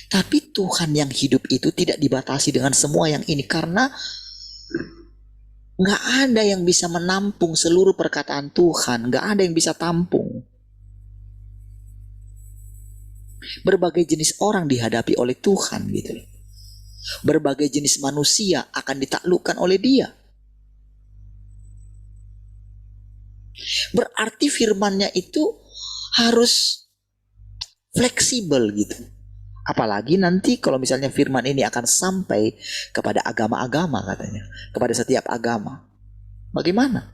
Tapi Tuhan yang hidup itu tidak dibatasi dengan semua yang ini, karena gak ada yang bisa menampung seluruh perkataan Tuhan. Gak ada yang bisa tampung. Berbagai jenis orang dihadapi oleh Tuhan gitu. Berbagai jenis manusia akan ditaklukkan oleh Dia. Berarti firman-Nya itu harus fleksibel gitu. Apalagi nanti kalau misalnya firman ini akan sampai kepada agama-agama katanya, kepada setiap agama. Bagaimana?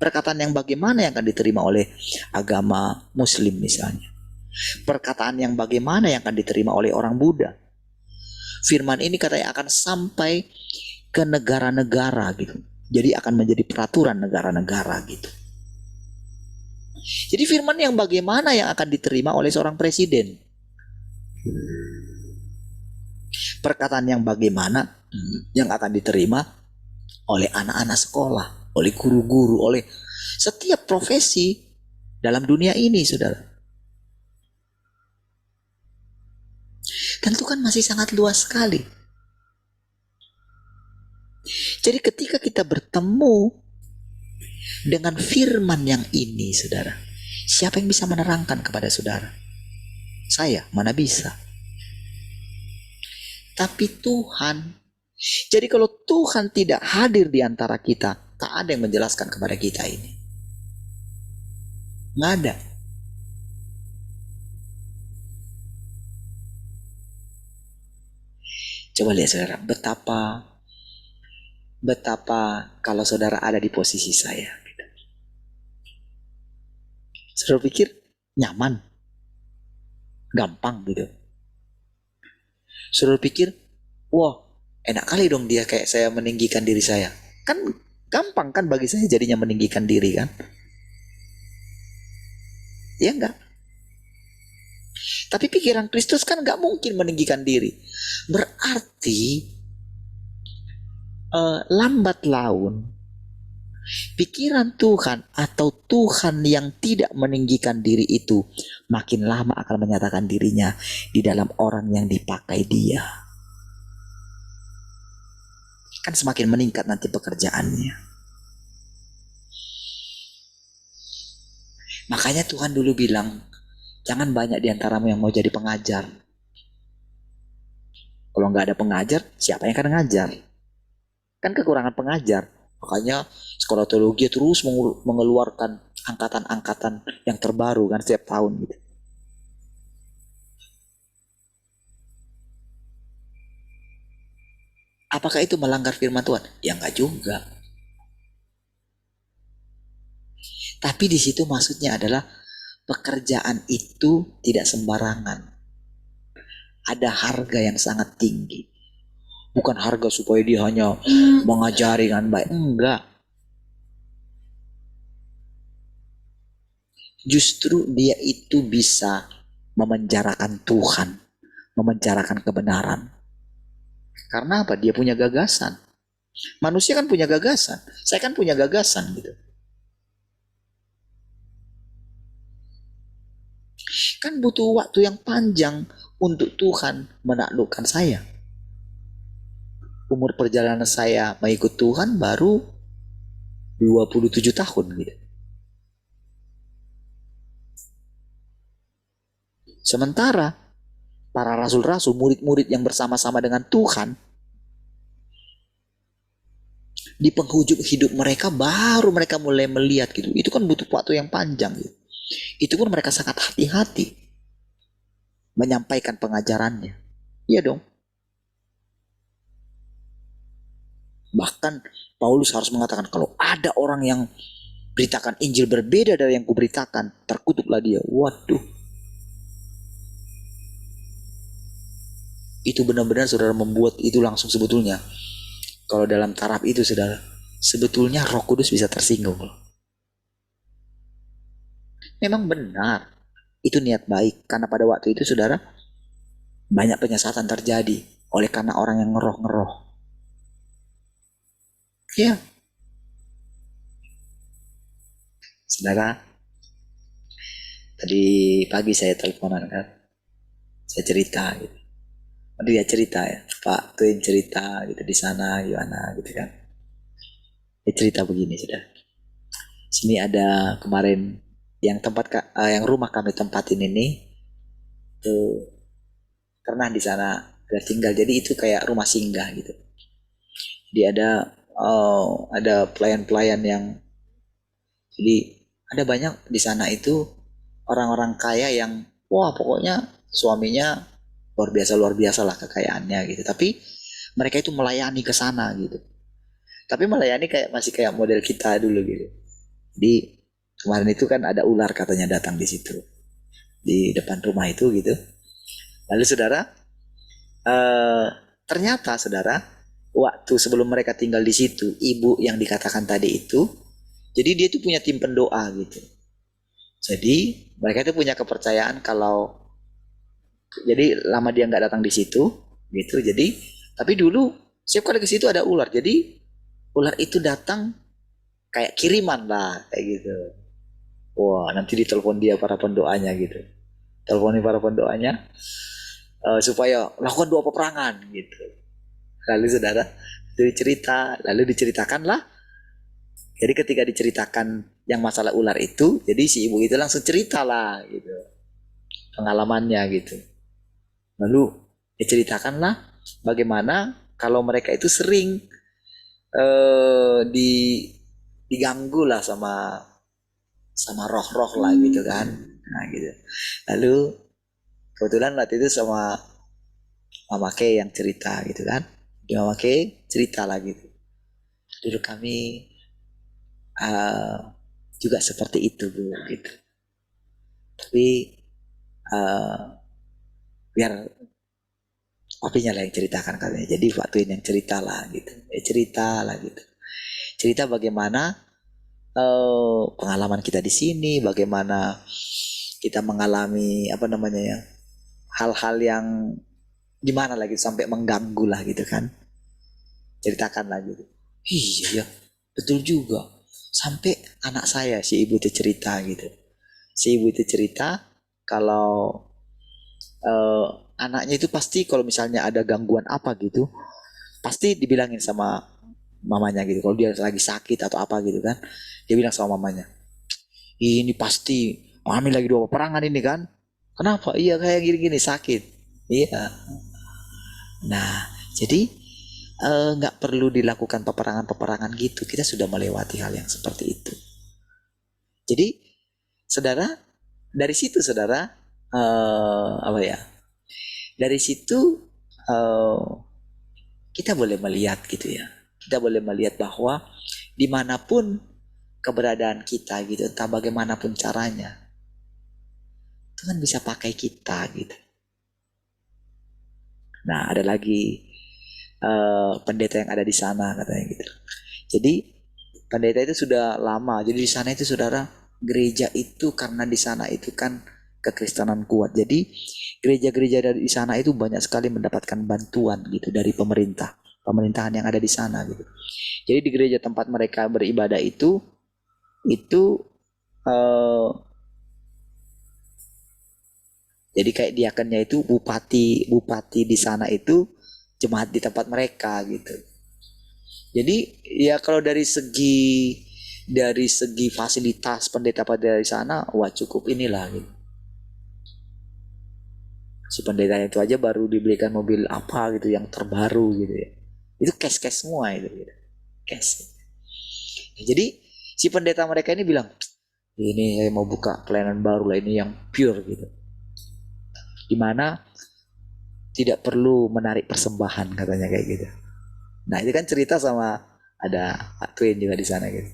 Perkataan yang bagaimana yang akan diterima oleh agama Muslim misalnya? Perkataan yang bagaimana yang akan diterima oleh orang Buddha? Firman ini katanya akan sampai ke negara-negara gitu. Jadi akan menjadi peraturan negara-negara gitu. Jadi firman yang bagaimana yang akan diterima oleh seorang presiden? Perkataan yang bagaimana yang akan diterima oleh anak-anak sekolah, oleh guru-guru, oleh setiap profesi dalam dunia ini, saudara. Tentu kan masih sangat luas sekali. Jadi ketika kita bertemu dengan firman yang ini, saudara, siapa yang bisa menerangkan kepada saudara? Saya, mana bisa. Tapi Tuhan. Jadi kalau Tuhan tidak hadir di antara kita, tak ada yang menjelaskan kepada kita ini. Nggak ada. Coba lihat saudara, betapa betapa kalau saudara ada di posisi saya. Saudara pikir nyaman, gampang gitu. Saudara pikir, wah enak kali dong dia kayak saya meninggikan diri saya. Kan gampang kan bagi saya jadinya meninggikan diri kan? Ya enggak? Tapi pikiran Kristus kan nggak mungkin meninggikan diri. Berarti lambat laun pikiran Tuhan atau Tuhan yang tidak meninggikan diri itu makin lama akan menyatakan dirinya di dalam orang yang dipakai dia. Kan semakin meningkat nanti pekerjaannya. Makanya Tuhan dulu bilang, jangan banyak di antaramu yang mau jadi pengajar. Kalau nggak ada pengajar, siapa yang akan ngajar? Kan kekurangan pengajar. Makanya sekolah teologi terus mengeluarkan angkatan-angkatan yang terbaru kan setiap tahun gitu. Apakah itu melanggar firman Tuhan? Ya enggak juga. Tapi di situ maksudnya adalah pekerjaan itu tidak sembarangan. Ada harga yang sangat tinggi. Bukan harga supaya dia hanya mengajari dengan baik. Enggak. Justru dia itu bisa memenjarakan Tuhan. Memenjarakan kebenaran. Karena apa? Dia punya gagasan. Manusia kan punya gagasan. Saya kan punya gagasan gitu. Kan butuh waktu yang panjang untuk Tuhan menaklukkan saya. Umur perjalanan saya mengikut Tuhan baru 27 tahun gitu. Sementara para rasul-rasul, murid-murid yang bersama-sama dengan Tuhan, di penghujung hidup mereka baru mereka mulai melihat gitu. Itu kan butuh waktu yang panjang gitu. Itu pun mereka sangat hati-hati menyampaikan pengajarannya. Iya dong. Bahkan Paulus harus mengatakan kalau ada orang yang beritakan Injil berbeda dari yang kuberitakan, terkutuklah dia. Waduh. Itu benar-benar saudara membuat itu langsung sebetulnya. Kalau dalam taraf itu saudara, sebetulnya Roh Kudus bisa tersinggung loh. Memang benar. Itu niat baik. Karena pada waktu itu saudara, banyak penyesatan terjadi. Oleh karena orang yang ngeroh-ngeroh. Ya. Saudara, tadi pagi saya teleponan kan. Saya cerita gitu. Dia cerita ya, Pak tuh yang cerita gitu di sana gimana gitu kan. Dia cerita begini saudara. Sini ada kemarin yang yang rumah kami tempatin ini tuh pernah di sana ada tinggal, jadi itu kayak rumah singgah gitu. Jadi ada pelayan-pelayan yang, jadi ada banyak di sana itu orang-orang kaya yang wah pokoknya suaminya luar biasa lah kekayaannya gitu. Tapi mereka itu melayani ke sana gitu. Tapi melayani masih kayak model kita dulu gitu. Jadi kemarin itu kan ada ular katanya datang di situ di depan rumah itu gitu. Lalu saudara, ternyata saudara, waktu sebelum mereka tinggal di situ, ibu yang dikatakan tadi itu, jadi dia itu punya tim pendoa gitu. Jadi mereka itu punya kepercayaan kalau, jadi lama dia nggak datang di situ gitu. Jadi tapi dulu setiap kali ke situ ada ular. Jadi ular itu datang kayak kiriman lah kayak gitu. Wah, nanti ditelepon dia para pendoanya gitu. Teleponin para pendoanya supaya lakukan doa peperangan gitu. Lalu saudara lalu diceritakanlah. Jadi ketika diceritakan yang masalah ular itu, jadi si ibu itu langsung cerita lah gitu pengalamannya gitu. Lalu diceritakanlah bagaimana kalau mereka itu sering diganggu lah sama roh-roh lah gitu kan. Nah gitu. Lalu kebetulan waktu itu sama Mama Kay yang cerita gitu kan. Di Mama Kay cerita lah gitu. Dulu kami juga seperti itu Bu gitu. Tapi biar papinya lah yang ceritakan katanya. Jadi Pak Twin yang cerita lah gitu. Cerita lah gitu. Cerita bagaimana pengalaman kita di sini, bagaimana kita mengalami apa namanya ya, hal-hal yang gimana lagi sampai mengganggu lah gitu kan. Ceritakan lah gitu. Iya ya, betul juga. Sampai anak saya si ibu itu cerita gitu. Si ibu itu cerita kalau anaknya itu pasti kalau misalnya ada gangguan apa gitu, pasti dibilangin sama mamanya gitu. Kalau dia lagi sakit atau apa gitu kan, dia bilang sama mamanya, ini pasti mami lagi dua peperangan ini kan. Kenapa? Iya kayak gini-gini sakit. Iya. Nah, jadi nggak perlu dilakukan peperangan-peperangan gitu. Kita sudah melewati hal yang seperti itu. Jadi, saudara, dari situ saudara, apa ya? Dari situ kita boleh melihat gitu ya. Kita boleh melihat bahwa dimanapun keberadaan kita gitu, entah bagaimanapun caranya, Tuhan bisa pakai kita gitu. Nah, ada lagi pendeta yang ada di sana katanya gitu. Jadi pendeta itu sudah lama. Jadi di sana itu saudara, gereja itu karena di sana itu kan kekristenan kuat. Jadi gereja-gereja dari sana itu banyak sekali mendapatkan bantuan gitu dari pemerintahan yang ada di sana gitu. Jadi di gereja tempat mereka beribadah itu jadi kayak diakennya itu bupati di sana itu jemaat di tempat mereka gitu. Jadi ya kalau dari segi fasilitas pendeta pada di sana, wah cukup inilah gitu. Si pendeta itu aja baru dibelikan mobil apa gitu yang terbaru gitu ya. Itu cash semua itu gitu. Cash. Jadi si pendeta mereka ini bilang, ini saya mau buka pelayanan baru lah, ini yang pure gitu. Dimana tidak perlu menarik persembahan katanya kayak gitu. Nah itu kan cerita sama ada Pak Twin juga di sana gitu.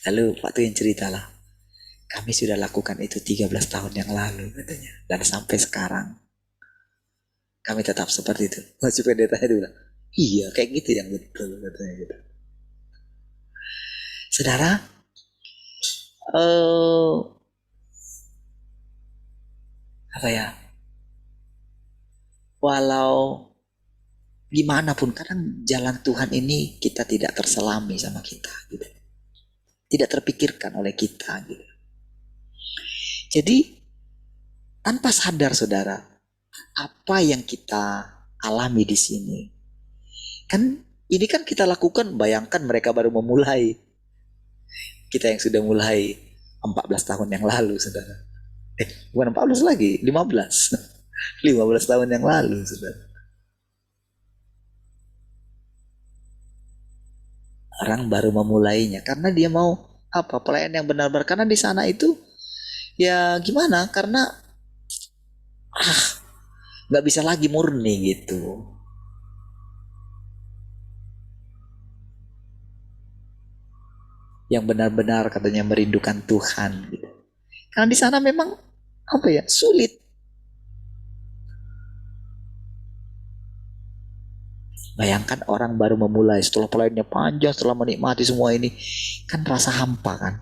Lalu Pak Twin ceritalah, kami sudah lakukan itu 13 tahun yang lalu katanya. Dan sampai sekarang kami tetap seperti itu. Masih pendetanya itu bilang, iya kayak gitu yang betul katanya gitu. Saudara, apa ya? Walau gimana pun kadang jalan Tuhan ini kita tidak terselami sama kita gitu. Tidak terpikirkan oleh kita gitu. Jadi tanpa sadar saudara, apa yang kita alami di sini kan ini kan kita lakukan, bayangkan mereka baru memulai, kita yang sudah mulai 14 tahun yang lalu saudara. Bukan 14 lagi, 15 tahun yang lalu saudara. Orang baru memulainya karena dia mau apa, pelayan yang benar-benar, karena di sana itu ya gimana, karena nggak bisa lagi murni gitu. Yang benar-benar katanya merindukan Tuhan gitu. Karena di sana memang apa ya, sulit. Bayangkan orang baru memulai, setelah pelayannya panjang, setelah menikmati semua ini, kan rasa hampa kan.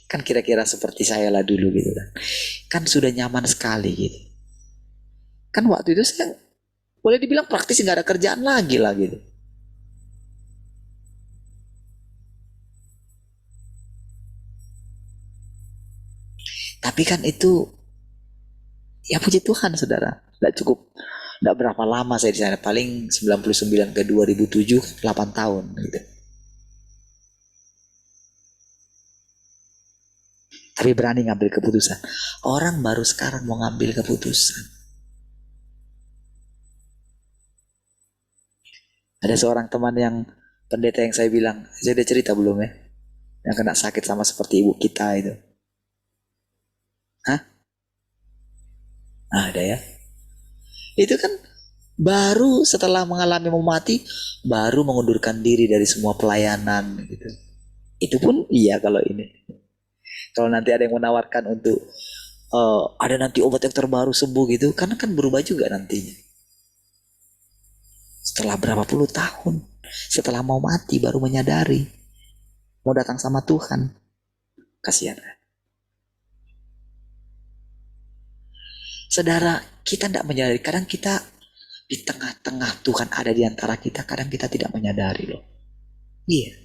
Kan kira-kira seperti saya lah dulu gitu kan. Kan sudah nyaman sekali gitu. Kan waktu itu saya boleh dibilang praktis nggak ada kerjaan lagi lah gitu. Tapi kan itu ya puji Tuhan saudara, nggak cukup, nggak berapa lama saya di sana, paling 99 ke 2007 8 tahun gitu. Tapi berani ngambil keputusan. Orang baru sekarang mau ngambil keputusan. Ada seorang teman yang pendeta yang saya bilang, saya udah cerita belum ya, yang kena sakit sama seperti ibu kita itu. Hah? Ada ya. Itu kan Baru setelah mengalami mau mati, baru mengundurkan diri dari semua pelayanan gitu. Itu pun iya kalau ini. Kalau nanti ada yang menawarkan untuk ada nanti obat yang terbaru sembuh gitu, karena kan berubah juga nantinya. Setelah berapa puluh tahun, setelah mau mati baru menyadari mau datang sama Tuhan. Kasihan. Saudara, kita tidak menyadari. Kadang kita di tengah-tengah Tuhan ada di antara kita. Kadang kita tidak menyadari loh. Iya.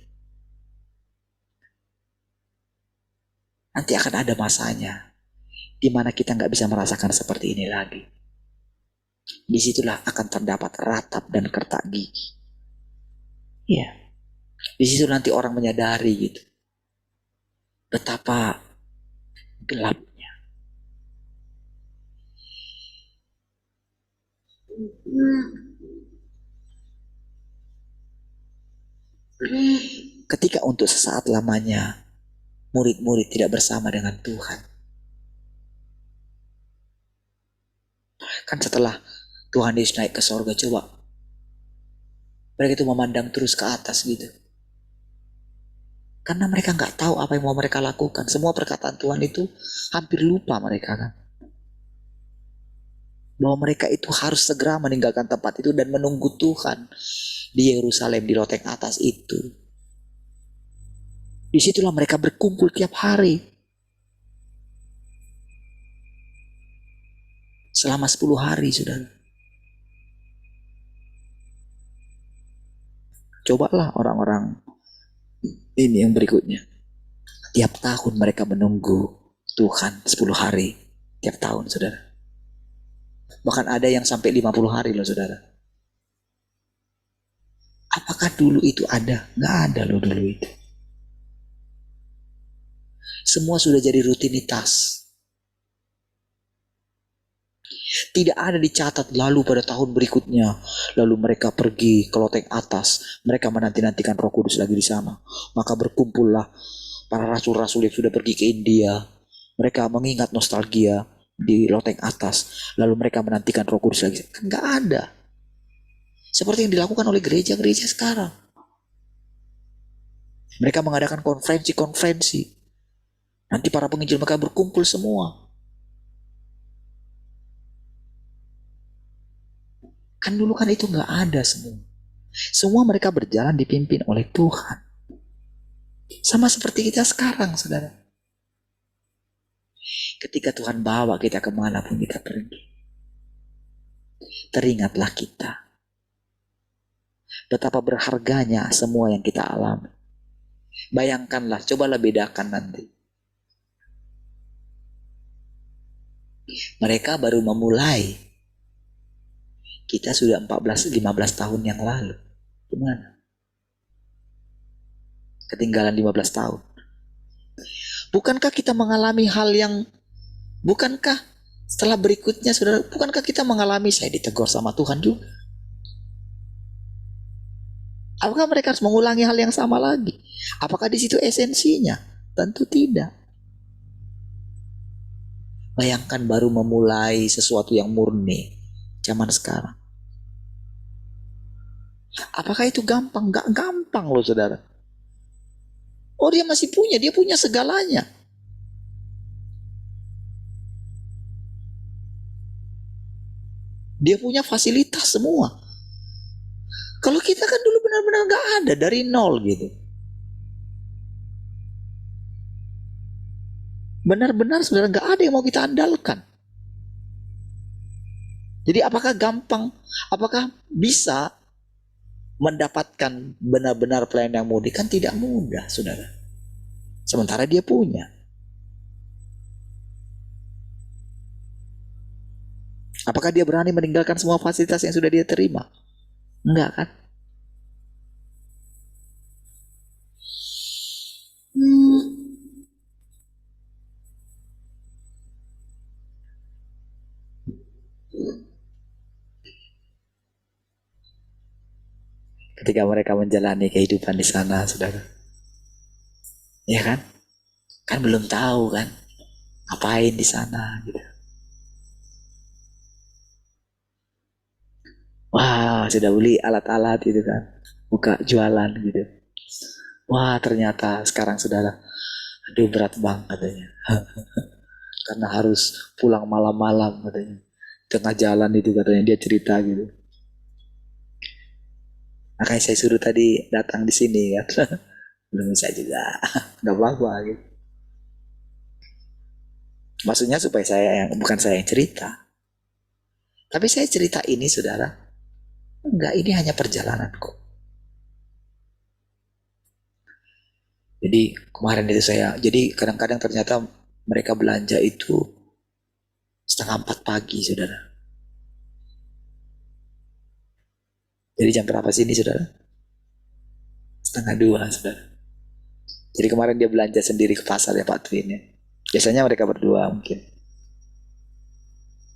Nanti akan ada masanya di mana kita nggak bisa merasakan seperti ini lagi. Disitulah akan terdapat ratap dan kertak gigi. Iya. Di situ nanti orang menyadari gitu. Betapa gelapnya. Ketika untuk sesaat lamanya murid-murid tidak bersama dengan Tuhan. Kan setelah Tuhan Yesus naik ke sorga, coba mereka itu memandang terus ke atas gitu. Karena mereka nggak tahu apa yang mau mereka lakukan. Semua perkataan Tuhan itu hampir lupa mereka kan. Bahwa mereka itu harus segera meninggalkan tempat itu dan menunggu Tuhan di Yerusalem, di loteng atas itu. Disitulah mereka berkumpul tiap hari. Selama 10 hari, saudara. Cobalah orang-orang ini yang berikutnya. Tiap tahun mereka menunggu Tuhan 10 hari. Tiap tahun, saudara. Bahkan ada yang sampai 50 hari loh, saudara. Apakah dulu itu ada? Nggak ada loh dulu itu. Semua sudah jadi rutinitas. Tidak ada dicatat lalu pada tahun berikutnya. Lalu mereka pergi ke loteng atas. Mereka menanti-nantikan Roh Kudus lagi di sana. Maka berkumpullah para rasul-rasul yang sudah pergi ke India. Mereka mengingat nostalgia di loteng atas. Lalu mereka menantikan Roh Kudus lagi. Kan gak ada. Seperti yang dilakukan oleh gereja-gereja sekarang. Mereka mengadakan konferensi-konferensi. Nanti para penginjil mereka berkumpul semua. Kan dulu kan itu gak ada semua. Semua mereka berjalan dipimpin oleh Tuhan. Sama seperti kita sekarang, saudara. Ketika Tuhan bawa kita kemanapun kita pergi, teringatlah kita. Betapa berharganya semua yang kita alami. Bayangkanlah, cobalah bedakan nanti. Mereka baru memulai. Kita sudah 14-15 tahun yang lalu. Gimana? Ketinggalan 15 tahun. Bukankah kita mengalami hal yang, bukankah setelah berikutnya, saudara, bukankah kita mengalami saya ditegur sama Tuhan juga? Apakah mereka harus mengulangi hal yang sama lagi? Apakah di situ esensinya? Tentu tidak. Bayangkan baru memulai sesuatu yang murni zaman sekarang. Apakah itu gampang? Gak gampang loh, saudara. Oh, dia masih punya, dia punya segalanya. Dia punya fasilitas semua. Kalau kita kan dulu benar-benar gak ada, dari nol gitu. Benar-benar saudara gak ada yang mau kita andalkan. Jadi apakah gampang? Apakah bisa mendapatkan benar-benar pelayan yang mudah? Kan tidak mudah, saudara. Sementara dia punya. Apakah dia berani meninggalkan semua fasilitas yang sudah dia terima? Enggak kan? Ketika mereka menjalani kehidupan di sana, saudara. Ya kan? Kan belum tahu kan ngapain di sana gitu. Wah, sudah beli alat-alat itu kan. Buka jualan gitu. Wah, ternyata sekarang saudara, aduh berat banget katanya. Karena harus pulang malam-malam katanya. Tengah jalan itu katanya dia cerita gitu. Makanya saya suruh tadi datang di sini kan. Belum bisa juga. Nggak apa-apa gitu. Maksudnya supaya bukan saya yang cerita. Tapi saya cerita ini saudara, enggak, ini hanya perjalanan kok. Jadi kemarin itu jadi kadang-kadang ternyata mereka belanja itu 3:30 pagi saudara. Jadi jam berapa sih ini saudara? 1:30 saudara. Jadi kemarin dia belanja sendiri ke pasar ya Pak Twin ya. Biasanya mereka berdua mungkin.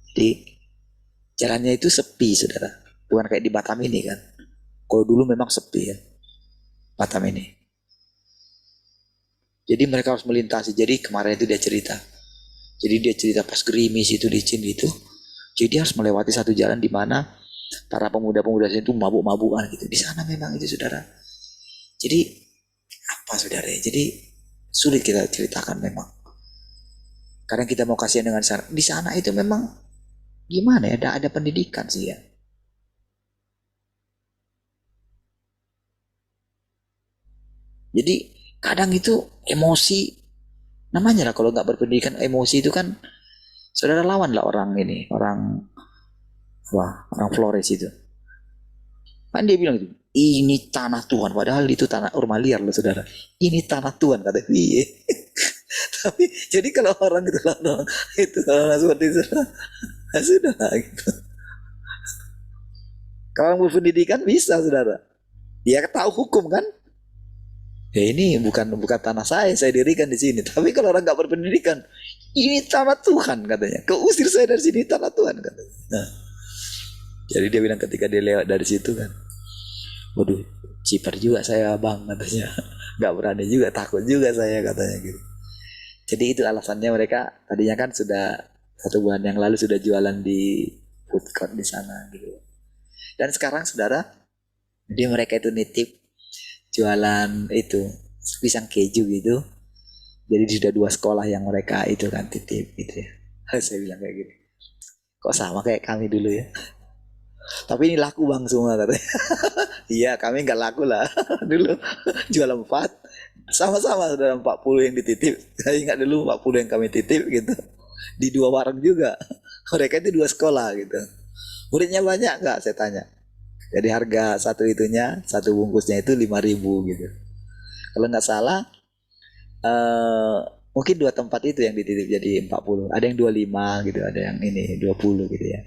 Jadi jalannya itu sepi saudara. Bukan kayak di Batam ini kan. Kalau dulu memang sepi ya Batam ini. Jadi mereka harus melintasi. Jadi kemarin itu dia cerita. Jadi dia cerita pas gerimis itu di sini itu. Jadi dia harus melewati satu jalan di mana para pemuda-pemuda itu mabuk-mabukan gitu. Di sana memang itu saudara. Jadi apa saudara? Jadi sulit kita ceritakan memang. Kadang kita mau kasihan dengan sana. Di sana itu memang gimana ya? Ada pendidikan sih ya. Jadi kadang itu emosi, namanya lah kalau nggak berpendidikan emosi itu kan saudara lawan lah orang ini, orang Flores itu. Kan dia bilang gitu, ini tanah Tuhan, padahal itu tanah Urmaliar loh saudara. Ini tanah Tuhan kata dia. Tapi jadi kalau orang itu lawan itu kalau seperti itu sudah lah gitu. Kalau berpendidikan bisa saudara, dia tahu hukum kan. Ya ini bukan tanah saya dirikan di sini. Tapi kalau orang nggak berpendidikan, ini tanah Tuhan katanya. Kau usir saya dari sini, tanah Tuhan katanya. Nah, jadi dia bilang ketika dia lewat dari situ kan, waduh, ciper juga saya bang katanya. Nggak berani juga, takut juga saya katanya gitu. Jadi itu alasannya mereka tadinya kan sudah 1 bulan yang lalu sudah jualan di food court di sana gitu. Dan sekarang saudara, jadi mereka itu nitip jualan itu pisang keju gitu. Jadi sudah 2 sekolah yang mereka itu kan titip gitu ya. Saya bilang kayak gini, kok sama kayak kami dulu ya. Tapi ini laku bang semua katanya. Iya kami nggak laku lah. Dulu jual 4 sama-sama sudah 40 yang dititip. Saya ingat dulu 40 yang kami titip gitu. Di 2 warung juga. Mereka itu 2 sekolah gitu. Muridnya banyak nggak saya tanya. Jadi harga satu bungkusnya itu 5.000 gitu. Kalau nggak salah mungkin 2 tempat itu yang dititip jadi 40. Ada yang 25 gitu, ada yang ini 20 gitu ya.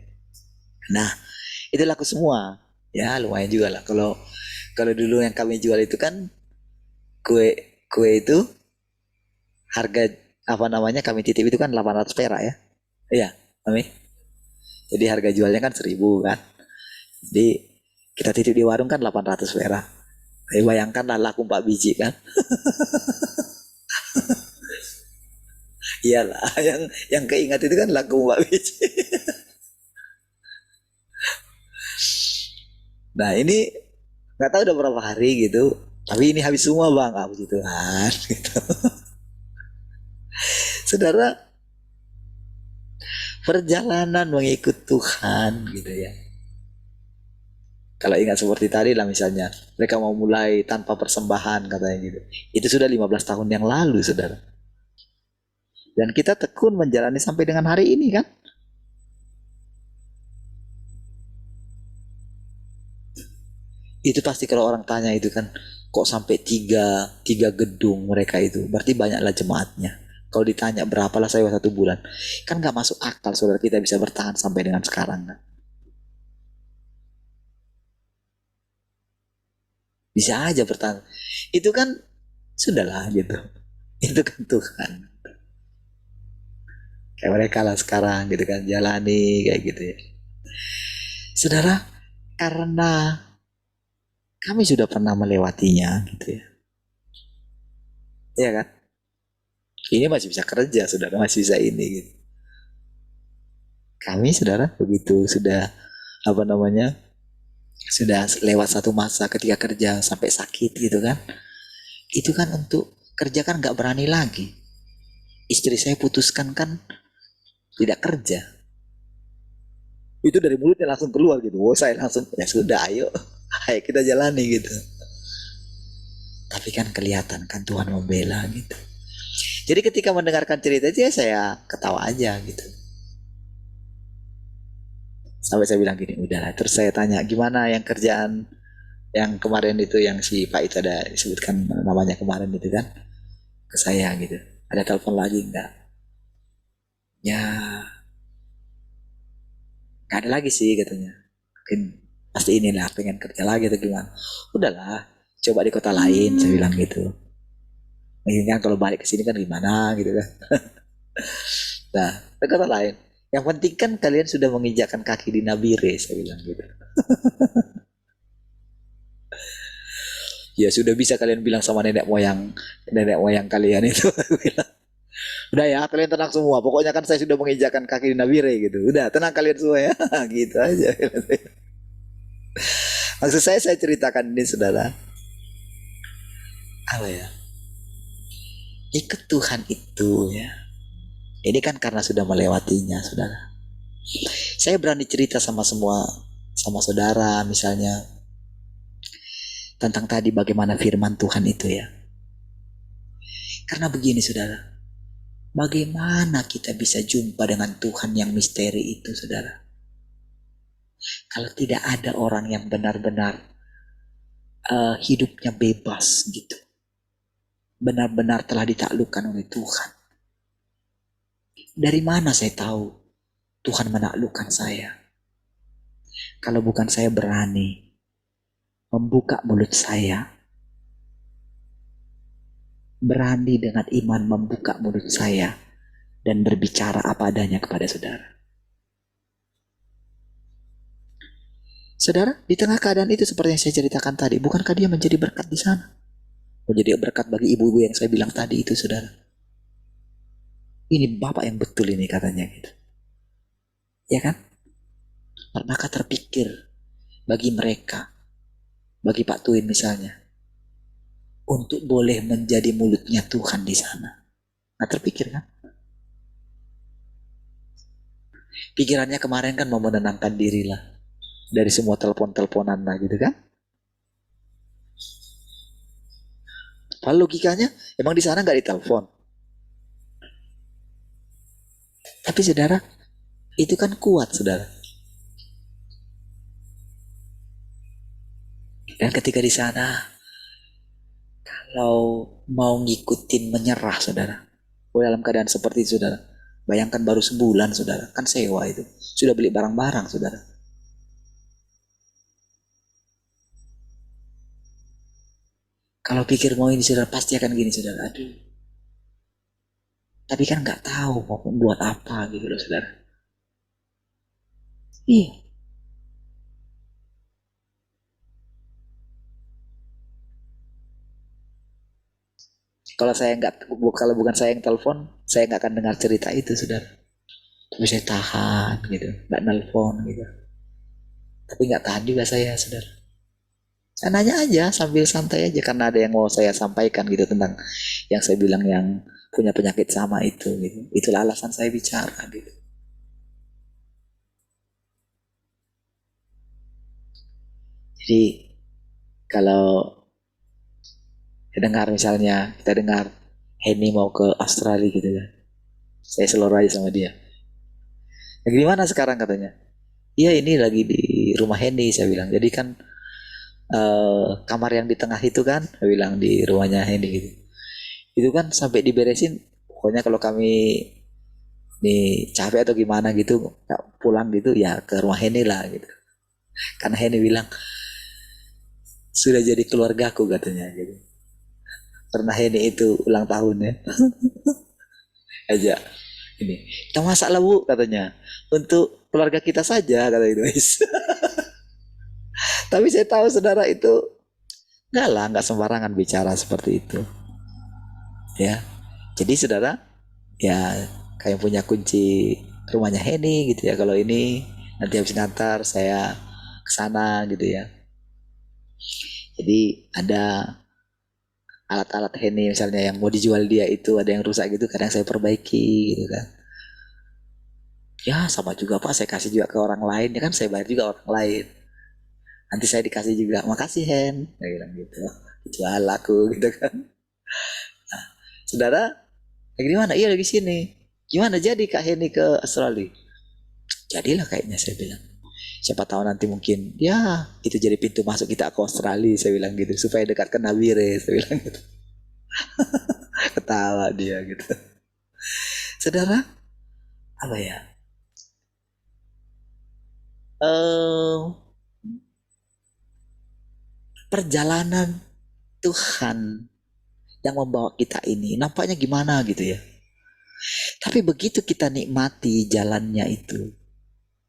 Nah, itu laku semua. Ya, lumayan juga lah. Kalau dulu yang kami jual itu kan kue itu harga apa namanya kami titip itu kan 800 perak ya. Iya, kami. Jadi harga jualnya kan 1.000 kan. Jadi kita titip di warung kan 800 perak. Bayangkan lah laku 4 biji kan. Iyalah, yang keingat itu kan laku 4 biji. Nah ini nggak tahu udah berapa hari gitu. Tapi ini habis semua bang, puji Tuhan gitu. Saudara, perjalanan mengikut Tuhan gitu ya. Kalau ingat seperti tadi lah misalnya, mereka mau mulai tanpa persembahan katanya gitu. Itu sudah 15 tahun yang lalu saudara. Dan kita tekun menjalani sampai dengan hari ini kan. Itu pasti kalau orang tanya itu kan, kok sampai tiga gedung mereka itu, berarti banyaklah jemaatnya. Kalau ditanya berapalah saya 1 bulan, kan nggak masuk akal saudara kita bisa bertahan sampai dengan sekarang kan. Bisa aja bertahan. Itu kan sudahlah gitu. Itu kan Tuhan. Kayak mereka lah sekarang gitu kan, jalani kayak gitu ya. Saudara, karena kami sudah pernah melewatinya gitu ya. Iya kan? Ini masih bisa kerja, saudara, masih bisa ini gitu. Kami saudara begitu sudah apa namanya sudah lewat satu masa ketika kerja sampai sakit gitu kan. Itu kan untuk kerja kan nggak berani lagi. Istri saya putuskan kan tidak kerja. Itu dari mulutnya langsung keluar gitu. Oh, saya langsung ya sudah ayo kita jalani gitu. Tapi kan kelihatan kan Tuhan membela gitu. Jadi ketika mendengarkan cerita itu ya saya ketawa aja gitu. Sampai saya bilang gini, udahlah. Terus saya tanya, gimana yang kerjaan yang kemarin itu yang si Pak itu ada disebutkan namanya kemarin itu kan ke saya gitu. Ada telepon lagi enggak? Ya, nggak ada lagi sih katanya. Mungkin pasti inilah pengen kerja lagi atau gimana. Udahlah, coba di kota lain, saya bilang gitu. Mungkin kan kalau balik ke sini kan gimana gitu kan. Nah, ke kota lain. Yang penting kan kalian sudah menginjakkan kaki di Nabire, saya bilang gitu. Ya sudah bisa kalian bilang sama nenek moyang kalian itu. Udah ya, kalian tenang semua. Pokoknya kan saya sudah menginjakkan kaki di Nabire gitu. Udah, tenang kalian semua ya. Gitu aja. Maksud saya ceritakan ini saudara. Apa ya? Ikut Tuhan itu ya. Ini kan karena sudah melewatinya, saudara. Saya berani cerita sama saudara misalnya tentang tadi bagaimana firman Tuhan itu ya. Karena begini saudara, bagaimana kita bisa jumpa dengan Tuhan yang misteri itu saudara? Kalau tidak ada orang yang benar-benar hidupnya bebas gitu. Benar-benar telah ditaklukkan oleh Tuhan. Dari mana saya tahu Tuhan menaklukkan saya? Kalau bukan saya berani membuka mulut saya, berani dengan iman membuka mulut saya dan berbicara apa adanya kepada saudara. Saudara, di tengah keadaan itu seperti yang saya ceritakan tadi, bukankah dia menjadi berkat di sana? Menjadi berkat bagi ibu-ibu yang saya bilang tadi itu, saudara. Ini bapak yang betul ini katanya gitu. Ya kan? Pernahkah terpikir bagi mereka, bagi Pak Tuin misalnya, untuk boleh menjadi mulutnya Tuhan di sana? Nggak terpikir kan? Pikirannya kemarin kan mau menenangkan diri lah dari semua telepon-teleponan lah gitu kan? Lalu logikanya emang di sana nggak ditelepon. Tapi saudara, itu kan kuat saudara. Dan ketika di sana, kalau mau ngikutin menyerah saudara, dalam keadaan seperti itu saudara, bayangkan baru sebulan saudara, kan sewa itu, sudah beli barang-barang saudara. Kalau pikir mau ini saudara, pasti akan gini saudara, aduh. Tapi kan nggak tahu mau buat apa gitu loh saudara. Iya. Kalau bukan saya yang telepon, saya nggak akan dengar cerita itu saudara. Tapi saya tahan gitu, nggak nelpon gitu. Tapi nggak tahan juga saya saudara. Saya nanya aja sambil santai aja karena ada yang mau saya sampaikan gitu tentang yang saya bilang yang punya penyakit sama itu gitu. Itulah alasan saya bicara gitu. Jadi kalau kita dengar Henny mau ke Australia gitu kan, saya seluruh aja sama dia. Nah, gimana sekarang katanya? Iya ini lagi di rumah Henny saya bilang. Jadi kan kamar yang di tengah itu kan, saya bilang di rumahnya Henny gitu. Itu kan sampai diberesin. Pokoknya kalau kami nih capek atau gimana gitu, pulang gitu ya ke rumah Henny lah gitu. Karena Henny bilang sudah jadi keluargaku katanya gitu. Karena Henny itu ulang tahun ya. Aja ini kita masak lah bu katanya untuk keluarga kita saja kata itu. Tapi saya tahu saudara itu nggak sembarangan bicara seperti itu ya. Jadi saudara ya kayak punya kunci rumahnya Henny gitu ya. Kalau ini nanti habis ngantar saya ke sana gitu ya. Jadi ada alat-alat Henny misalnya yang mau dijual dia itu ada yang rusak gitu, kadang saya perbaiki gitu kan. Ya sama juga Pak, saya kasih juga ke orang lain, ya kan saya bayar juga orang lain. Nanti saya dikasih juga, makasih Hen, saya bilang gitu. Jual aku gitu kan. Nah, saudara, lagi di mana? Iya lagi sini. Gimana jadi Kak Henny ke Australia? Jadilah kayaknya, saya bilang. Siapa tahu nanti mungkin ya itu jadi pintu masuk kita ke Australia, saya bilang gitu, supaya dekat ke Nabire, saya bilang gitu. Ketawa dia gitu. Saudara, apa ya? Perjalanan Tuhan yang membawa kita ini nampaknya gimana gitu ya. Tapi begitu kita nikmati jalannya itu,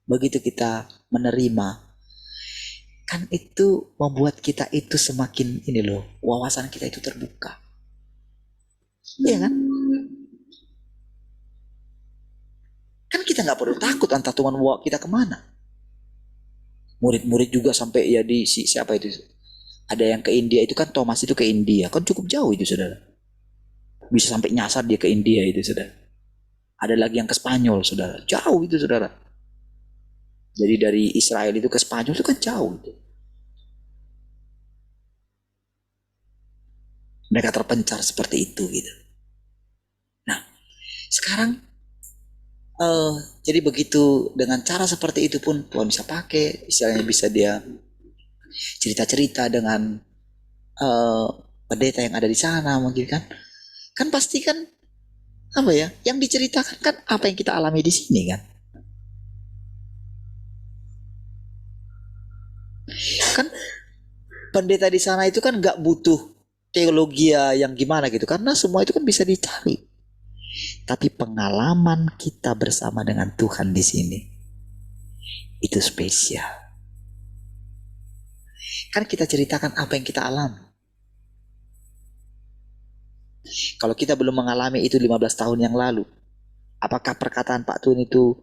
begitu kita menerima, kan itu membuat kita itu semakin ini loh, wawasan kita itu terbuka. Iya kan? Kan kita nggak perlu takut entah Tuhan bawa kita kemana. Murid-murid juga sampai ya di siapa itu? Ada yang ke India itu kan, Thomas itu ke India, kan cukup jauh itu saudara. Bisa sampai nyasar dia ke India itu saudara. Ada lagi yang ke Spanyol saudara, jauh itu saudara. Jadi dari Israel itu ke Spanyol itu kan jauh itu. Mereka terpencar seperti itu gitu. Nah, sekarang jadi begitu dengan cara seperti itu pun Tuhan bisa pakai, istilahnya bisa dia cerita-cerita dengan pendeta yang ada di sana mungkin kan. Kan pasti kan apa ya, yang diceritakan kan apa yang kita alami di sini kan. Kan pendeta di sana itu kan nggak butuh teologi yang gimana gitu, karena semua itu kan bisa dicari. Tapi pengalaman kita bersama dengan Tuhan di sini itu spesial. Kan kita ceritakan apa yang kita alami. Kalau kita belum mengalami itu 15 tahun yang lalu, apakah perkataan Pak Tun itu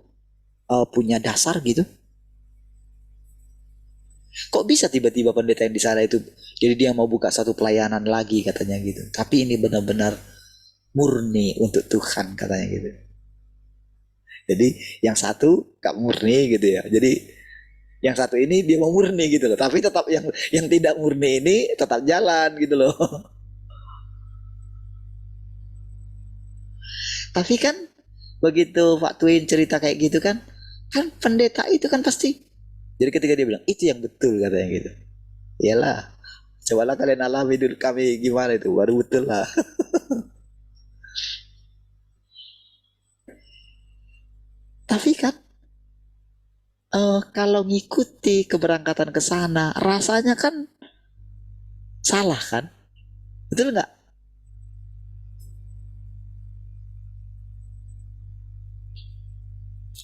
punya dasar gitu? Kok bisa tiba-tiba pendeta yang di sana itu, jadi dia mau buka satu pelayanan lagi katanya gitu. Tapi ini benar-benar murni untuk Tuhan katanya gitu. Jadi yang satu gak murni gitu ya. Jadi yang satu ini dia mau murni gitu loh. Tapi tetap yang tidak murni ini tetap jalan gitu loh. Tapi kan begitu Pak Twin cerita kayak gitu kan pendeta itu kan pasti. Jadi ketika dia bilang itu yang betul katanya gitu. Iyalah, cobalah kalian alami dulu kami gimana itu, baru betul lah. Tapi kan kalau ngikuti keberangkatan ke sana rasanya kan salah kan? Betul nggak?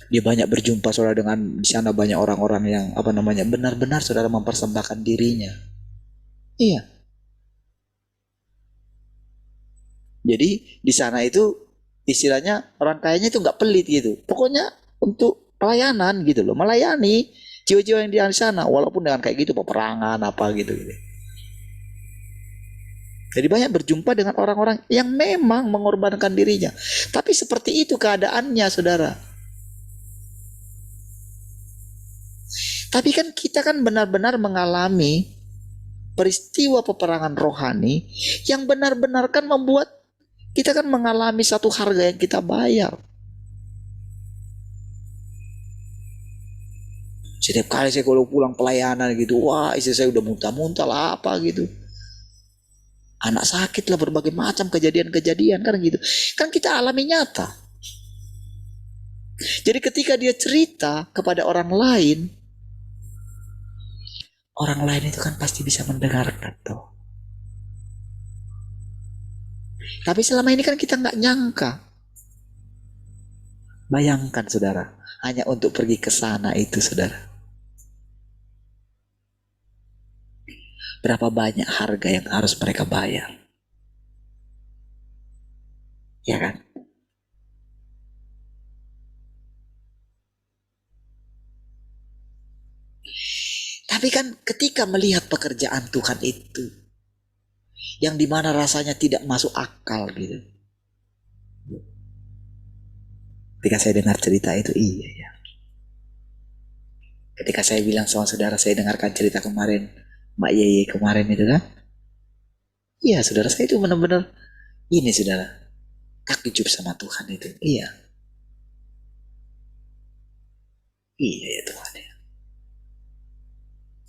Dia banyak berjumpa saudara dengan di sana banyak orang-orang yang apa namanya benar-benar saudara mempersembahkan dirinya. Iya. Jadi di sana itu istilahnya orang kayanya itu nggak pelit gitu. Pokoknya untuk pelayanan gitu loh, melayani jiwa-jiwa yang di sana walaupun dengan kayak gitu peperangan apa gitu. Jadi banyak berjumpa dengan orang-orang yang memang mengorbankan dirinya. Tapi seperti itu keadaannya saudara. Tapi kan kita kan benar-benar mengalami peristiwa peperangan rohani yang benar-benar kan membuat kita kan mengalami satu harga yang kita bayar. Setiap kali saya kalau pulang pelayanan gitu, wah istri saya udah muntah-muntah lah apa gitu. Anak sakit lah, berbagai macam kejadian-kejadian kan gitu. Kan kita alami nyata. Jadi ketika dia cerita kepada orang lain itu kan pasti bisa mendengarkan tuh. Tapi selama ini kan kita nggak nyangka. Bayangkan saudara, hanya untuk pergi ke sana itu saudara. Berapa banyak harga yang harus mereka bayar. Ya kan? Tapi kan ketika melihat pekerjaan Tuhan itu, yang dimana rasanya tidak masuk akal gitu. Ketika saya dengar cerita itu, iya ya. Ketika saya bilang sama saudara, saya dengarkan cerita kemarin, Mbak Yeye kemarin itu kan. Iya saudara, saya itu benar-benar, ini saudara, takjub sama Tuhan itu. Iya. Iya ya Tuhan ya.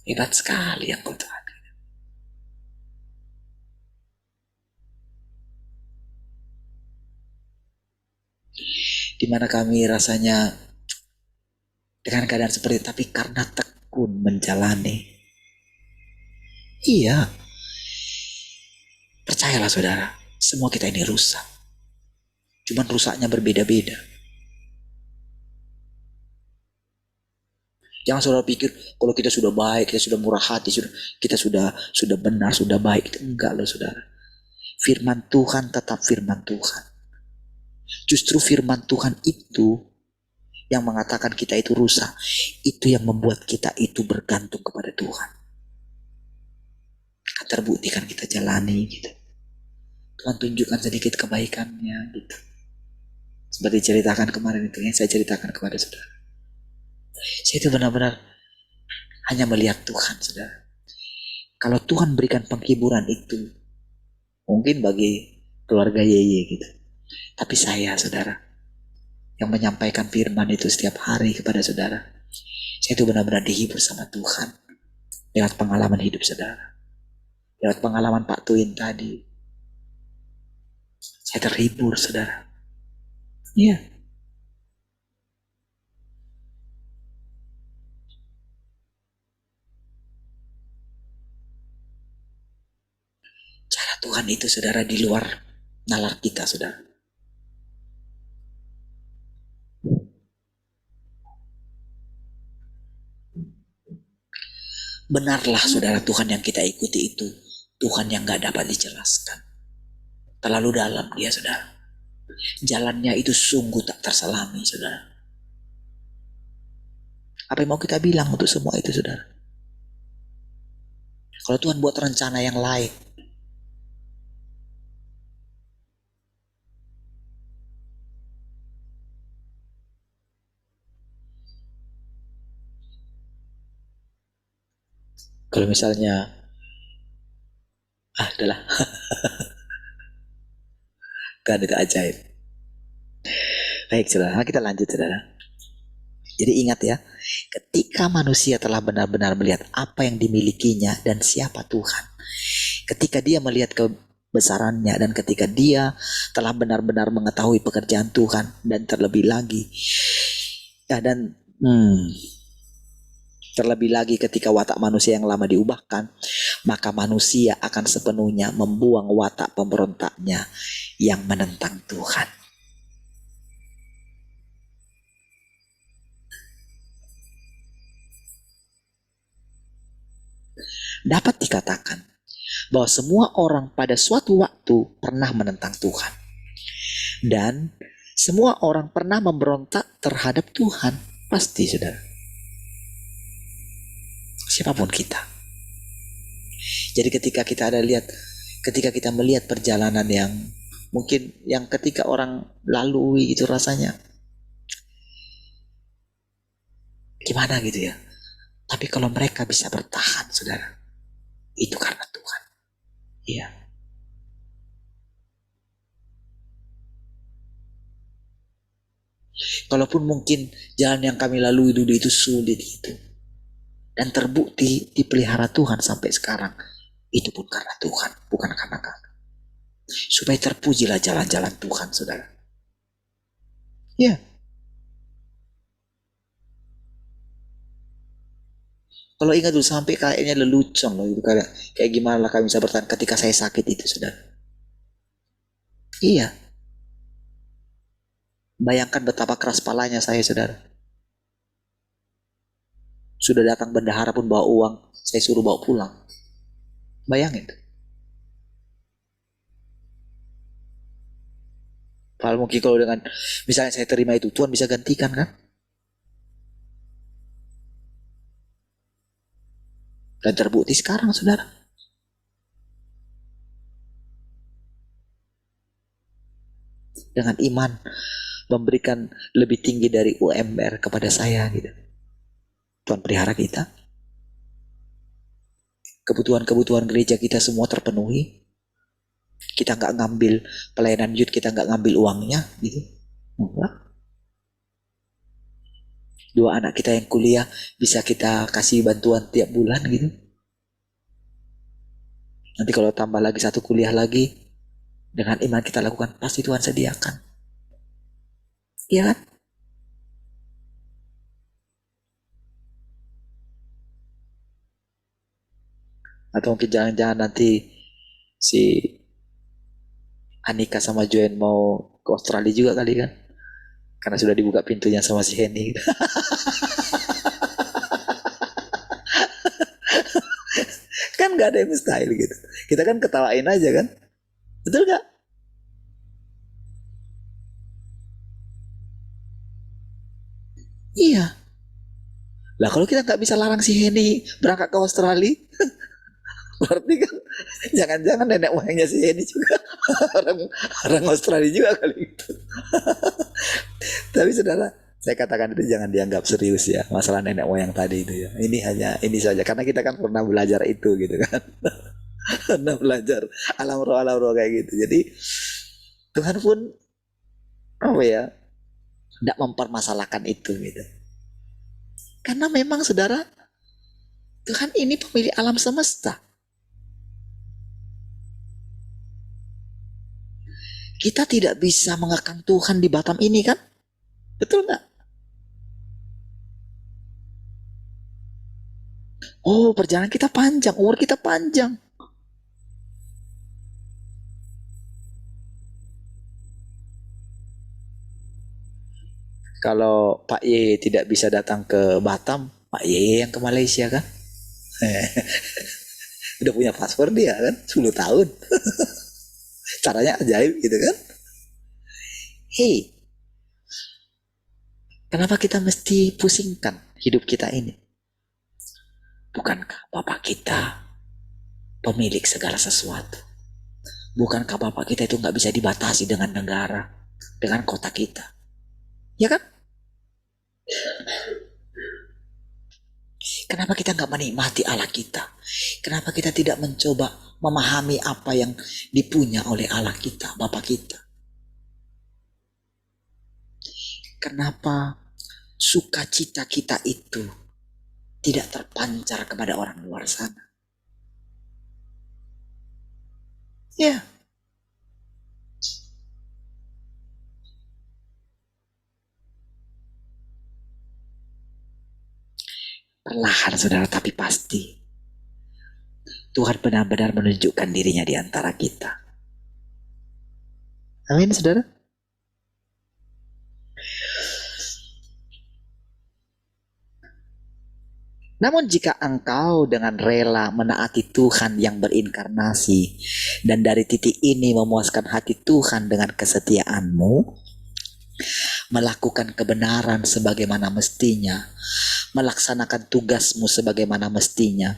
Hebat sekali yang kau Tuhan. Dimana kami rasanya dengan keadaan seperti itu, tapi karena tekun menjalani. Iya. Percayalah saudara, semua kita ini rusak. Cuman rusaknya berbeda-beda. Jangan saudara pikir kalau kita sudah baik, kita sudah murah hati, kita sudah benar, sudah baik. Enggak loh saudara. Firman Tuhan tetap firman Tuhan. Justru firman Tuhan itu yang mengatakan kita itu rusak. Itu yang membuat kita itu bergantung kepada Tuhan. Terbuktikan kita jalani gitu. Tuhan tunjukkan sedikit kebaikannya gitu. Seperti ceritakan kemarin itu yang saya ceritakan kepada saudara. Saya itu benar-benar hanya melihat Tuhan saudara. Kalau Tuhan berikan penghiburan itu, mungkin bagi keluarga Yeye gitu. Tapi saya saudara, yang menyampaikan firman itu setiap hari kepada saudara, saya itu benar-benar dihibur sama Tuhan. Lewat pengalaman hidup saudara. Lewat pengalaman Pak Tuin tadi. Saya terhibur saudara. Iya. Cara Tuhan itu saudara di luar nalar kita saudara. Benarlah saudara, Tuhan yang kita ikuti itu Tuhan yang gak dapat dijelaskan. Terlalu dalam dia saudara. Jalannya itu sungguh tak terselami saudara. Apa yang mau kita bilang untuk semua itu saudara? Kalau Tuhan buat rencana yang lain, kalau misalnya adalah kan itu ajaib. Baik saudara, kita lanjut saudara. Jadi ingat ya, ketika manusia telah benar-benar melihat apa yang dimilikinya dan siapa Tuhan, ketika dia melihat kebesarannya dan ketika dia telah benar-benar mengetahui pekerjaan Tuhan dan terlebih lagi terlebih lagi ketika watak manusia yang lama diubahkan, maka manusia akan sepenuhnya membuang watak pemberontaknya yang menentang Tuhan. Dapat dikatakan bahwa semua orang pada suatu waktu pernah menentang Tuhan. Dan semua orang pernah memberontak terhadap Tuhan. Pasti saudara. Siapapun kita. Jadi ketika kita melihat perjalanan yang mungkin yang ketika orang lalui itu rasanya gimana gitu ya. Tapi kalau mereka bisa bertahan saudara, itu karena Tuhan. Iya. Kalaupun mungkin jalan yang kami lalui dulu itu sulit gitu, dan terbukti dipelihara Tuhan sampai sekarang, itu pun karena Tuhan, bukan karena kami. Supaya terpujilah jalan-jalan Tuhan saudara. Iya. Kalau ingat dulu sampai kayaknya lelucon loh itu kayak gimana lah kami bisa bertahan ketika saya sakit itu saudara. Iya. Bayangkan betapa keras palanya saya saudara. Sudah datang bendahara pun bawa uang, saya suruh bawa pulang. Bayangin. Padahal mungkin kalau dengan misalnya saya terima itu, Tuhan bisa gantikan kan? Dan terbukti sekarang, saudara. Dengan iman memberikan lebih tinggi dari UMR kepada saya gitu. Tuhan pelihara kita. Kebutuhan-kebutuhan gereja kita semua terpenuhi. Kita nggak ngambil pelayanan youth, kita nggak ngambil uangnya gitu. Enggak. 2 anak kita yang kuliah bisa kita kasih bantuan tiap bulan gitu. Nanti kalau tambah lagi 1 kuliah lagi, dengan iman kita lakukan, pasti Tuhan sediakan. Iya kan? Atau mungkin jangan-jangan nanti si Anika sama Joen mau ke Australia juga kali kan? Karena sudah dibuka pintunya sama si Henny. Kan gak ada yang mustahil gitu. Kita kan ketawain aja kan? Betul gak? Iya. Lah kalau kita gak bisa larang si Henny berangkat ke Australia, berarti kan jangan-jangan nenek moyangnya si Henny juga orang Australia juga kali itu. Tapi saudara, saya katakan itu jangan dianggap serius ya, masalah nenek moyang tadi itu ya. Ini saja karena kita kan pernah belajar itu gitu kan. Pernah belajar alam roh kayak gitu. Jadi Tuhan pun apa ya, tidak mempermasalahkan itu gitu. Karena memang saudara, Tuhan ini pemilik alam semesta. Kita tidak bisa mengekang Tuhan di Batam ini kan? Betul nggak? Oh, perjalanan kita panjang, umur kita panjang. Kalau Pak Y tidak bisa datang ke Batam, Pak Y yang ke Malaysia kan? Udah punya paspor dia kan, 10 tahun. Caranya ajaib gitu kan? Hei, kenapa kita mesti pusingkan hidup kita ini? Bukankah Bapak kita pemilik segala sesuatu? Bukankah Bapak kita itu nggak bisa dibatasi dengan negara, dengan kota kita? Ya kan? Kenapa kita nggak menikmati Allah kita? Kenapa kita tidak mencoba memahami apa yang dipunya oleh Allah kita, Bapa kita? Kenapa sukacita kita itu tidak terpancar kepada orang luar sana? Ya. Perlahan saudara, tapi pasti Tuhan benar-benar menunjukkan dirinya di antara kita. Amin saudara. Namun jika engkau dengan rela menaati Tuhan yang berinkarnasi dan dari titik ini memuaskan hati Tuhan dengan kesetiaanmu, melakukan kebenaran sebagaimana mestinya, melaksanakan tugasmu sebagaimana mestinya,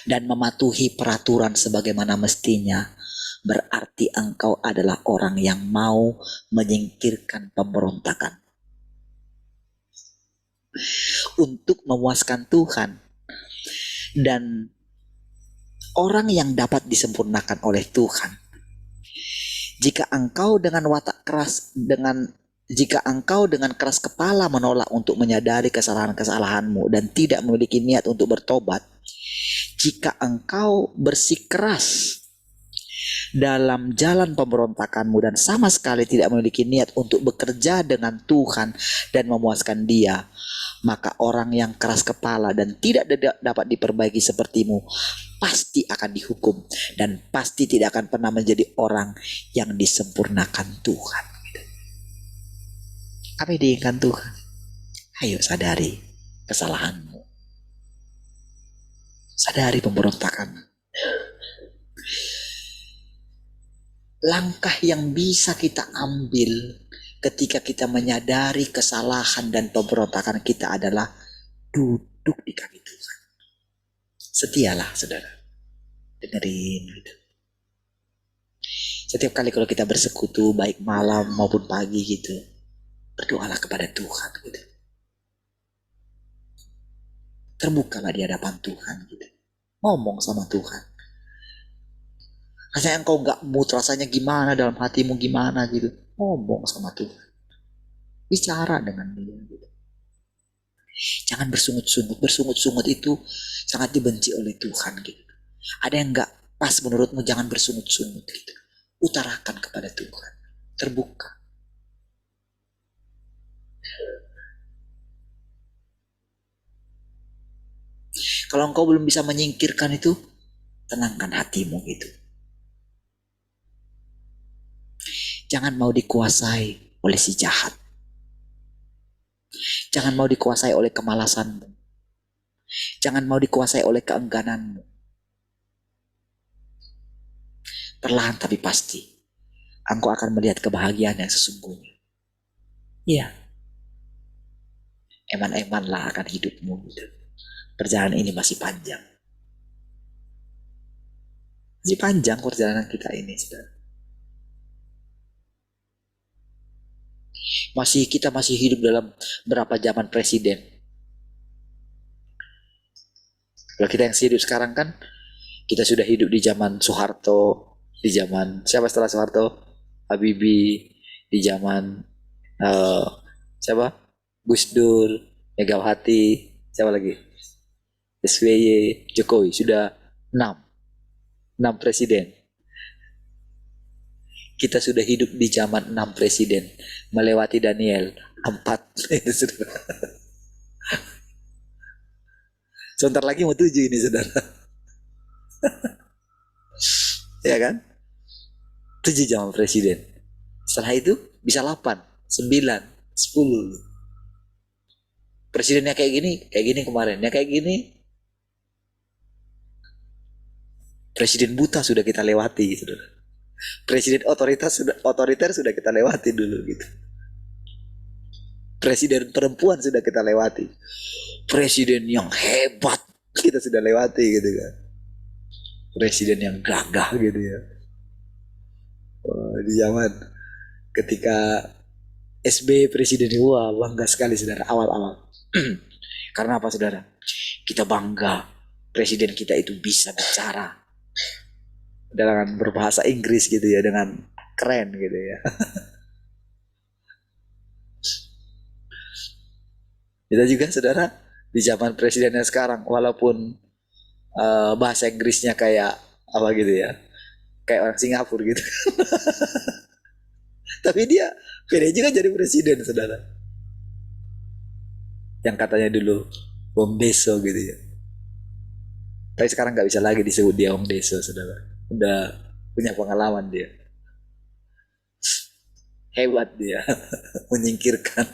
dan mematuhi peraturan sebagaimana mestinya, berarti engkau adalah orang yang mau menyingkirkan pemberontakan untuk memuaskan Tuhan. Dan orang yang dapat disempurnakan oleh Tuhan, jika engkau dengan watak keras, jika engkau dengan keras kepala menolak untuk menyadari kesalahan-kesalahanmu dan tidak memiliki niat untuk bertobat, jika engkau bersikeras dalam jalan pemberontakanmu dan sama sekali tidak memiliki niat untuk bekerja dengan Tuhan dan memuaskan Dia, maka orang yang keras kepala dan tidak dapat diperbaiki sepertimu pasti akan dihukum dan pasti tidak akan pernah menjadi orang yang disempurnakan Tuhan. Apa yang diinginkan Tuhan? Ayo sadari kesalahanmu, sadari pemberontakanmu. Langkah yang bisa kita ambil ketika kita menyadari kesalahan dan pemberontakan kita adalah duduk di kaki Tuhan. Setialah saudara. Dengerin gitu. Setiap kali kalau kita bersekutu, baik malam maupun pagi gitu, berdoalah kepada Tuhan gitu. Terbukalah di hadapan Tuhan gitu. Ngomong sama Tuhan. Rasanya engkau gak mood, rasanya gimana dalam hatimu gimana gitu. Ngomong sama Tuhan. Bicara dengan dia gitu. Jangan bersungut-sungut. Bersungut-sungut itu sangat dibenci oleh Tuhan gitu. Ada yang gak pas menurutmu, jangan bersungut-sungut gitu. Utarakan kepada Tuhan. Terbuka. Kalau engkau belum bisa menyingkirkan itu, tenangkan hatimu gitu. Jangan mau dikuasai oleh si jahat. Jangan mau dikuasai oleh kemalasanmu. Jangan mau dikuasai oleh keenggananmu. Perlahan tapi pasti, engkau akan melihat kebahagiaan yang sesungguhnya. Iya. Eman-emanlah akan hidupmu gitu. Perjalanan ini masih panjang. Masih panjang perjalanan kita ini, saudara. Kita masih hidup dalam berapa zaman presiden. Kalau kita yang hidup sekarang kan, kita sudah hidup di zaman Soeharto, di zaman siapa setelah Soeharto? Habibie, di zaman siapa? Gus Dur, Megawati, siapa lagi? SBY, Jokowi, sudah 6 presiden. Kita sudah hidup di zaman 6 presiden, melewati Daniel 4. Sebentar lagi mau 7 ini saudara. Ya kan? 7 zaman presiden. Setelah itu bisa 8, 9, 10. Presidennya kayak gini kemarin. Ya kayak gini. Presiden buta sudah kita lewati gitu. Presiden otoriter sudah kita lewati dulu gitu. Presiden perempuan sudah kita lewati. Presiden yang hebat kita sudah lewati gitu kan. Presiden yang gagah gitu ya. Di zaman ketika SBY presiden, wah bangga sekali saudara awal-awal. Karena apa saudara? Kita bangga presiden kita itu bisa bicara dengan berbahasa Inggris gitu ya, dengan keren gitu ya. Kita juga saudara di zaman presidennya sekarang, walaupun bahasa Inggrisnya kayak apa gitu ya, kayak orang Singapura gitu. Tapi dia juga jadi presiden saudara. Yang katanya dulu Wong Deso gitu ya. Tapi sekarang nggak bisa lagi disebut dia Wong Deso saudara. Udah punya pengalaman dia. Hebat dia menyingkirkan.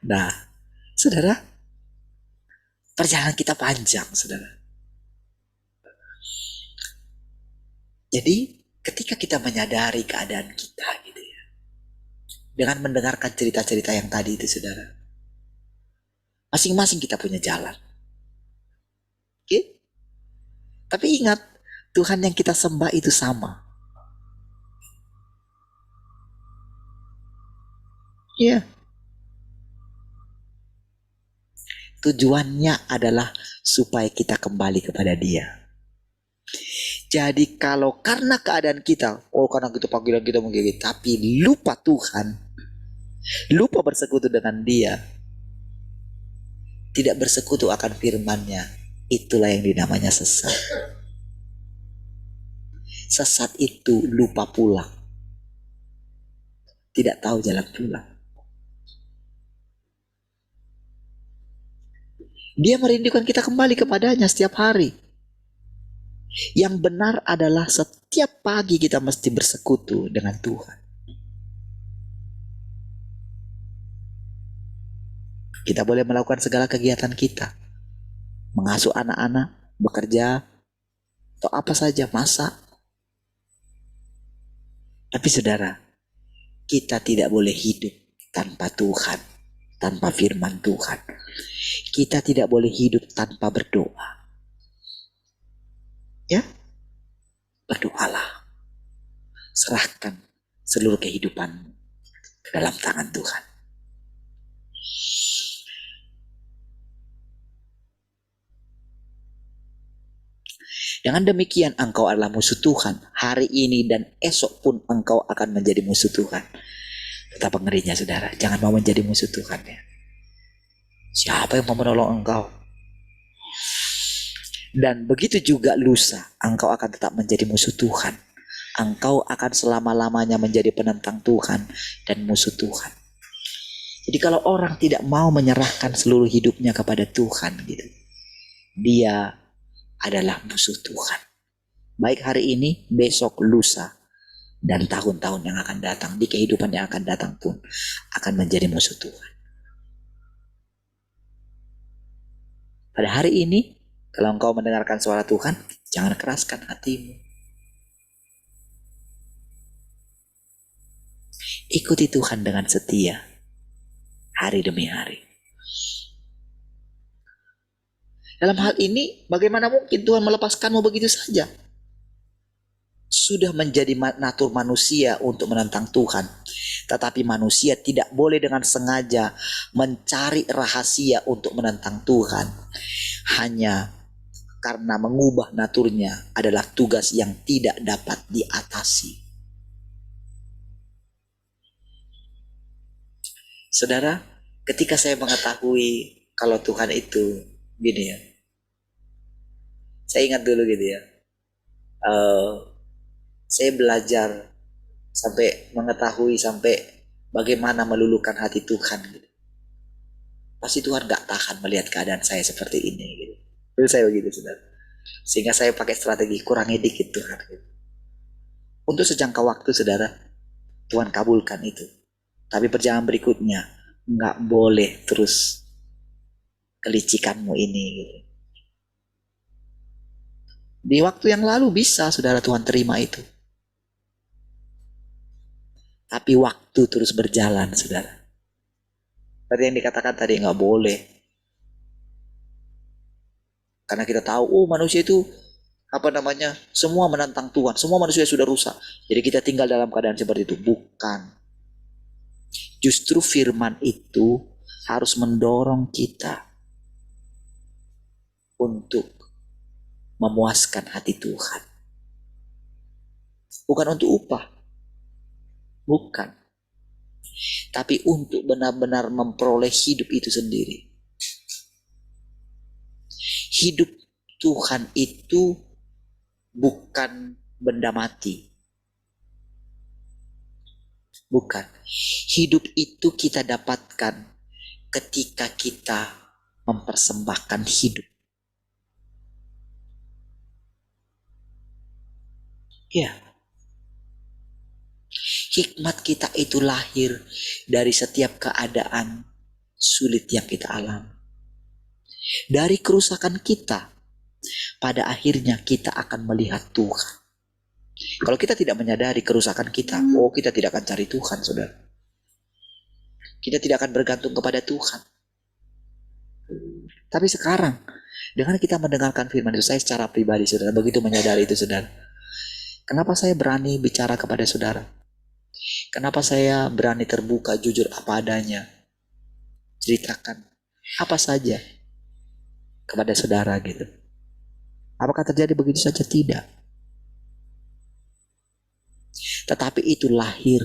Nah, saudara, perjalanan kita panjang, saudara. Jadi, ketika kita menyadari keadaan kita gitu ya, dengan mendengarkan cerita-cerita yang tadi itu, saudara, masing-masing kita punya jalan. Oke? Tapi ingat, Tuhan yang kita sembah itu sama. Iya. Tujuannya adalah supaya kita kembali kepada Dia. Jadi kalau karena keadaan kita, karena kita panggilan kita mungkin, tapi lupa Tuhan, lupa bersekutu dengan Dia, tidak bersekutu akan firman-Nya, itulah yang dinamanya sesat. Sesat itu lupa pulang, tidak tahu jalan pulang. Dia merindukan kita kembali kepadanya setiap hari. Yang benar adalah setiap pagi kita mesti bersekutu dengan Tuhan. Kita boleh melakukan segala kegiatan kita. Mengasuh anak-anak, bekerja, atau apa saja, masak. Tapi saudara, kita tidak boleh hidup tanpa Tuhan, tanpa firman Tuhan. Kita tidak boleh hidup tanpa berdoa. Ya, berdoalah. Serahkan seluruh kehidupan ke dalam tangan Tuhan. Dengan demikian engkau adalah musuh Tuhan. Hari ini dan esok pun engkau akan menjadi musuh Tuhan. Betapa ngerinya saudara. Jangan mau menjadi musuh Tuhan ya. Siapa yang mau menolong engkau? Dan begitu juga lusa, engkau akan tetap menjadi musuh Tuhan. Engkau akan selama-lamanya menjadi penentang Tuhan dan musuh Tuhan. Jadi kalau orang tidak mau menyerahkan seluruh hidupnya kepada Tuhan gitu, dia adalah musuh Tuhan. Baik hari ini, besok, lusa, dan tahun-tahun yang akan datang, di kehidupan yang akan datang pun akan menjadi musuh Tuhan. Pada hari ini, kalau engkau mendengarkan suara Tuhan, jangan keraskan hatimu. Ikuti Tuhan dengan setia, hari demi hari. Dalam hal ini, bagaimana mungkin Tuhan melepaskanmu begitu saja? Sudah menjadi natur manusia untuk menentang Tuhan. Tetapi manusia tidak boleh dengan sengaja mencari rahasia untuk menentang Tuhan. Hanya karena mengubah naturnya adalah tugas yang tidak dapat diatasi. Saudara, ketika saya mengetahui kalau Tuhan itu gini ya, saya ingat dulu gitu ya, saya belajar sampai mengetahui sampai bagaimana meluluhkan hati Tuhan gitu. Pasti Tuhan gak tahan melihat keadaan saya seperti ini gitu. Dulu saya begitu saudara. Sehingga saya pakai strategi kurangi dikit Tuhan gitu. Untuk sejangka waktu saudara, Tuhan kabulkan itu. Tapi perjalanan berikutnya gak boleh terus kelicikanmu ini gitu. Di waktu yang lalu bisa saudara Tuhan terima itu. Tapi waktu terus berjalan saudara. Tadi yang dikatakan tadi nggak boleh. Karena kita tahu, manusia itu semua menentang Tuhan. Semua manusia sudah rusak. Jadi kita tinggal dalam keadaan seperti itu. Bukan. Justru firman itu harus mendorong kita untuk memuaskan hati Tuhan. Bukan untuk upah. Bukan. Tapi untuk benar-benar memperoleh hidup itu sendiri. Hidup Tuhan itu bukan benda mati. Bukan. Hidup itu kita dapatkan ketika kita mempersembahkan hidup. Ya. Hikmat kita itu lahir dari setiap keadaan sulit yang kita alami. Dari kerusakan kita, pada akhirnya kita akan melihat Tuhan. Kalau kita tidak menyadari kerusakan kita, kita tidak akan cari Tuhan, saudara. Kita tidak akan bergantung kepada Tuhan. Tapi sekarang, dengan kita mendengarkan firman itu, saya secara pribadi, saudara, begitu menyadari itu, saudara. Kenapa saya berani bicara kepada saudara? Kenapa saya berani terbuka, jujur apa adanya? Ceritakan apa saja kepada saudara gitu. Apakah terjadi begitu saja? Tidak. Tetapi itu lahir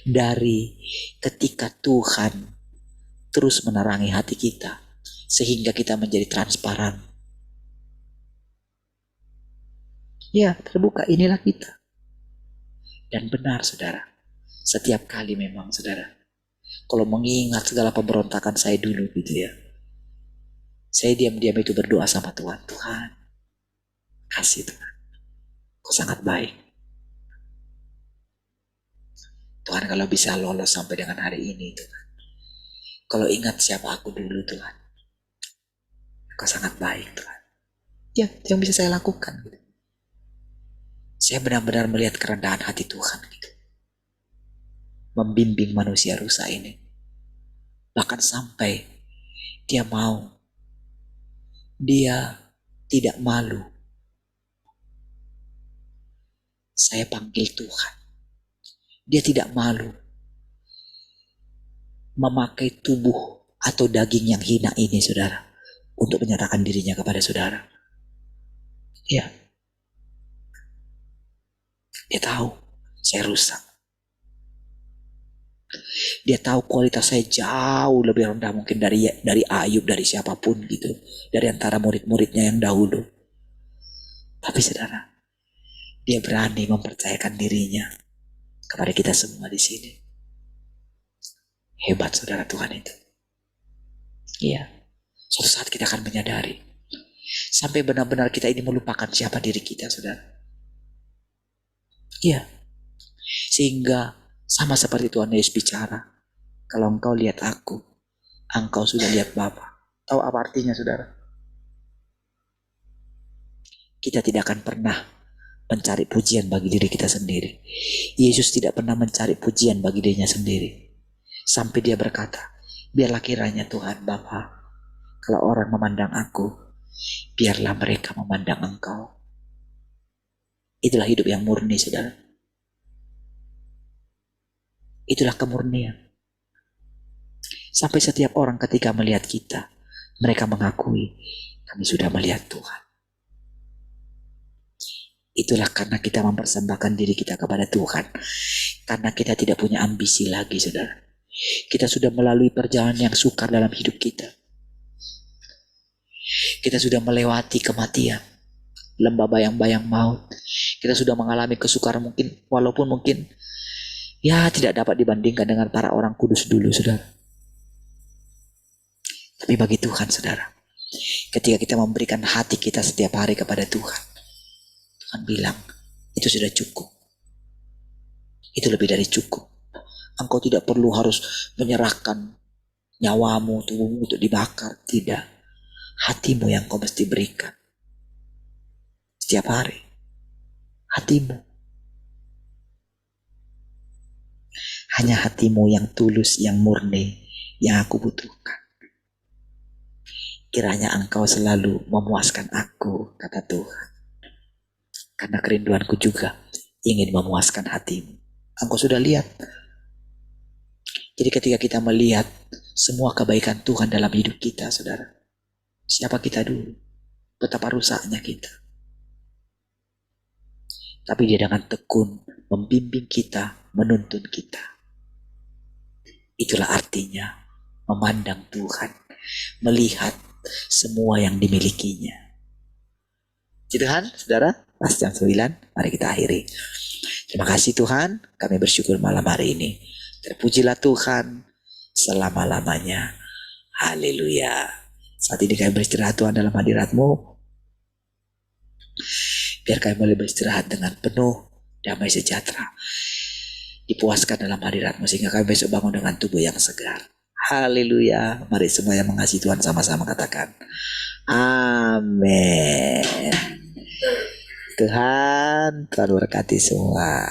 dari ketika Tuhan terus menerangi hati kita. Sehingga kita menjadi transparan. Ya, terbuka, inilah kita. Dan benar saudara, setiap kali memang saudara, kalau mengingat segala pemberontakan saya dulu gitu ya, saya diam-diam itu berdoa sama Tuhan. Tuhan, kasih Tuhan, kau sangat baik. Tuhan, kalau bisa lolos sampai dengan hari ini Tuhan. Kalau ingat siapa aku dulu Tuhan, kau sangat baik Tuhan. Ya, itu yang bisa saya lakukan gitu. Saya benar-benar melihat kerendahan hati Tuhan gitu. Membimbing manusia rusak ini. Bahkan sampai Dia mau. Dia tidak malu. Saya panggil Tuhan. Dia tidak malu memakai tubuh atau daging yang hina ini, saudara, untuk menyatakan dirinya kepada saudara. Ya, dia tahu saya rusak. Dia tahu kualitas saya jauh lebih rendah mungkin dari Ayub, dari siapapun gitu, dari antara murid-muridnya yang dahulu. Tapi saudara, dia berani mempercayakan dirinya kepada kita semua di sini. Hebat saudara Tuhan itu. Iya, suatu saat kita akan menyadari sampai benar-benar kita ini melupakan siapa diri kita, saudara. Iya, sehingga sama seperti Tuhan Yesus bicara, kalau engkau lihat aku, engkau sudah lihat Bapa. Tahu apa artinya, saudara? Kita tidak akan pernah mencari pujian bagi diri kita sendiri. Yesus tidak pernah mencari pujian bagi dirinya sendiri. Sampai dia berkata, biarlah kiranya Tuhan Bapa, kalau orang memandang aku, biarlah mereka memandang engkau. Itulah hidup yang murni, saudara. Itulah kemurnian. Sampai setiap orang ketika melihat kita, mereka mengakui, kami sudah melihat Tuhan. Itulah karena kita mempersembahkan diri kita kepada Tuhan. Karena kita tidak punya ambisi lagi, saudara. Kita sudah melalui perjalanan yang sukar dalam hidup kita. Kita sudah melewati kematian, lembah bayang-bayang maut. Kita sudah mengalami kesukaran mungkin, walaupun mungkin ya tidak dapat dibandingkan dengan para orang kudus dulu, saudara. Tapi bagi Tuhan, saudara, ketika kita memberikan hati kita setiap hari kepada Tuhan, Tuhan bilang, itu sudah cukup. Itu lebih dari cukup. Engkau tidak perlu harus menyerahkan nyawamu, tubuhmu untuk dibakar. Tidak. Hatimu yang kau mesti berikan. Setiap hari. Hatimu. Hanya hatimu yang tulus, yang murni, yang aku butuhkan. Kiranya engkau selalu memuaskan aku, kata Tuhan. Karena kerinduanku juga ingin memuaskan hatimu. Engkau sudah lihat. Jadi ketika kita melihat semua kebaikan Tuhan dalam hidup kita, saudara, siapa kita dulu? Betapa rusaknya kita. Tapi dia dengan tekun membimbing kita, menuntun kita. Itulah artinya memandang Tuhan, melihat semua yang dimilikinya. Tuhan, saudara, pas jam 9, mari kita akhiri. Terima kasih Tuhan, kami bersyukur malam hari ini. Terpujilah Tuhan selama-lamanya. Haleluya. Saat ini kami beristirahat Tuhan dalam hadirat-Mu. Biar kami boleh beristirahat dengan penuh damai sejahtera. Dipuaskan dalam hadirat-Mu sehingga kami besok bangun dengan tubuh yang segar. Haleluya. Mari semua yang mengasihi Tuhan sama-sama katakan amin. Tuhan berkati semua.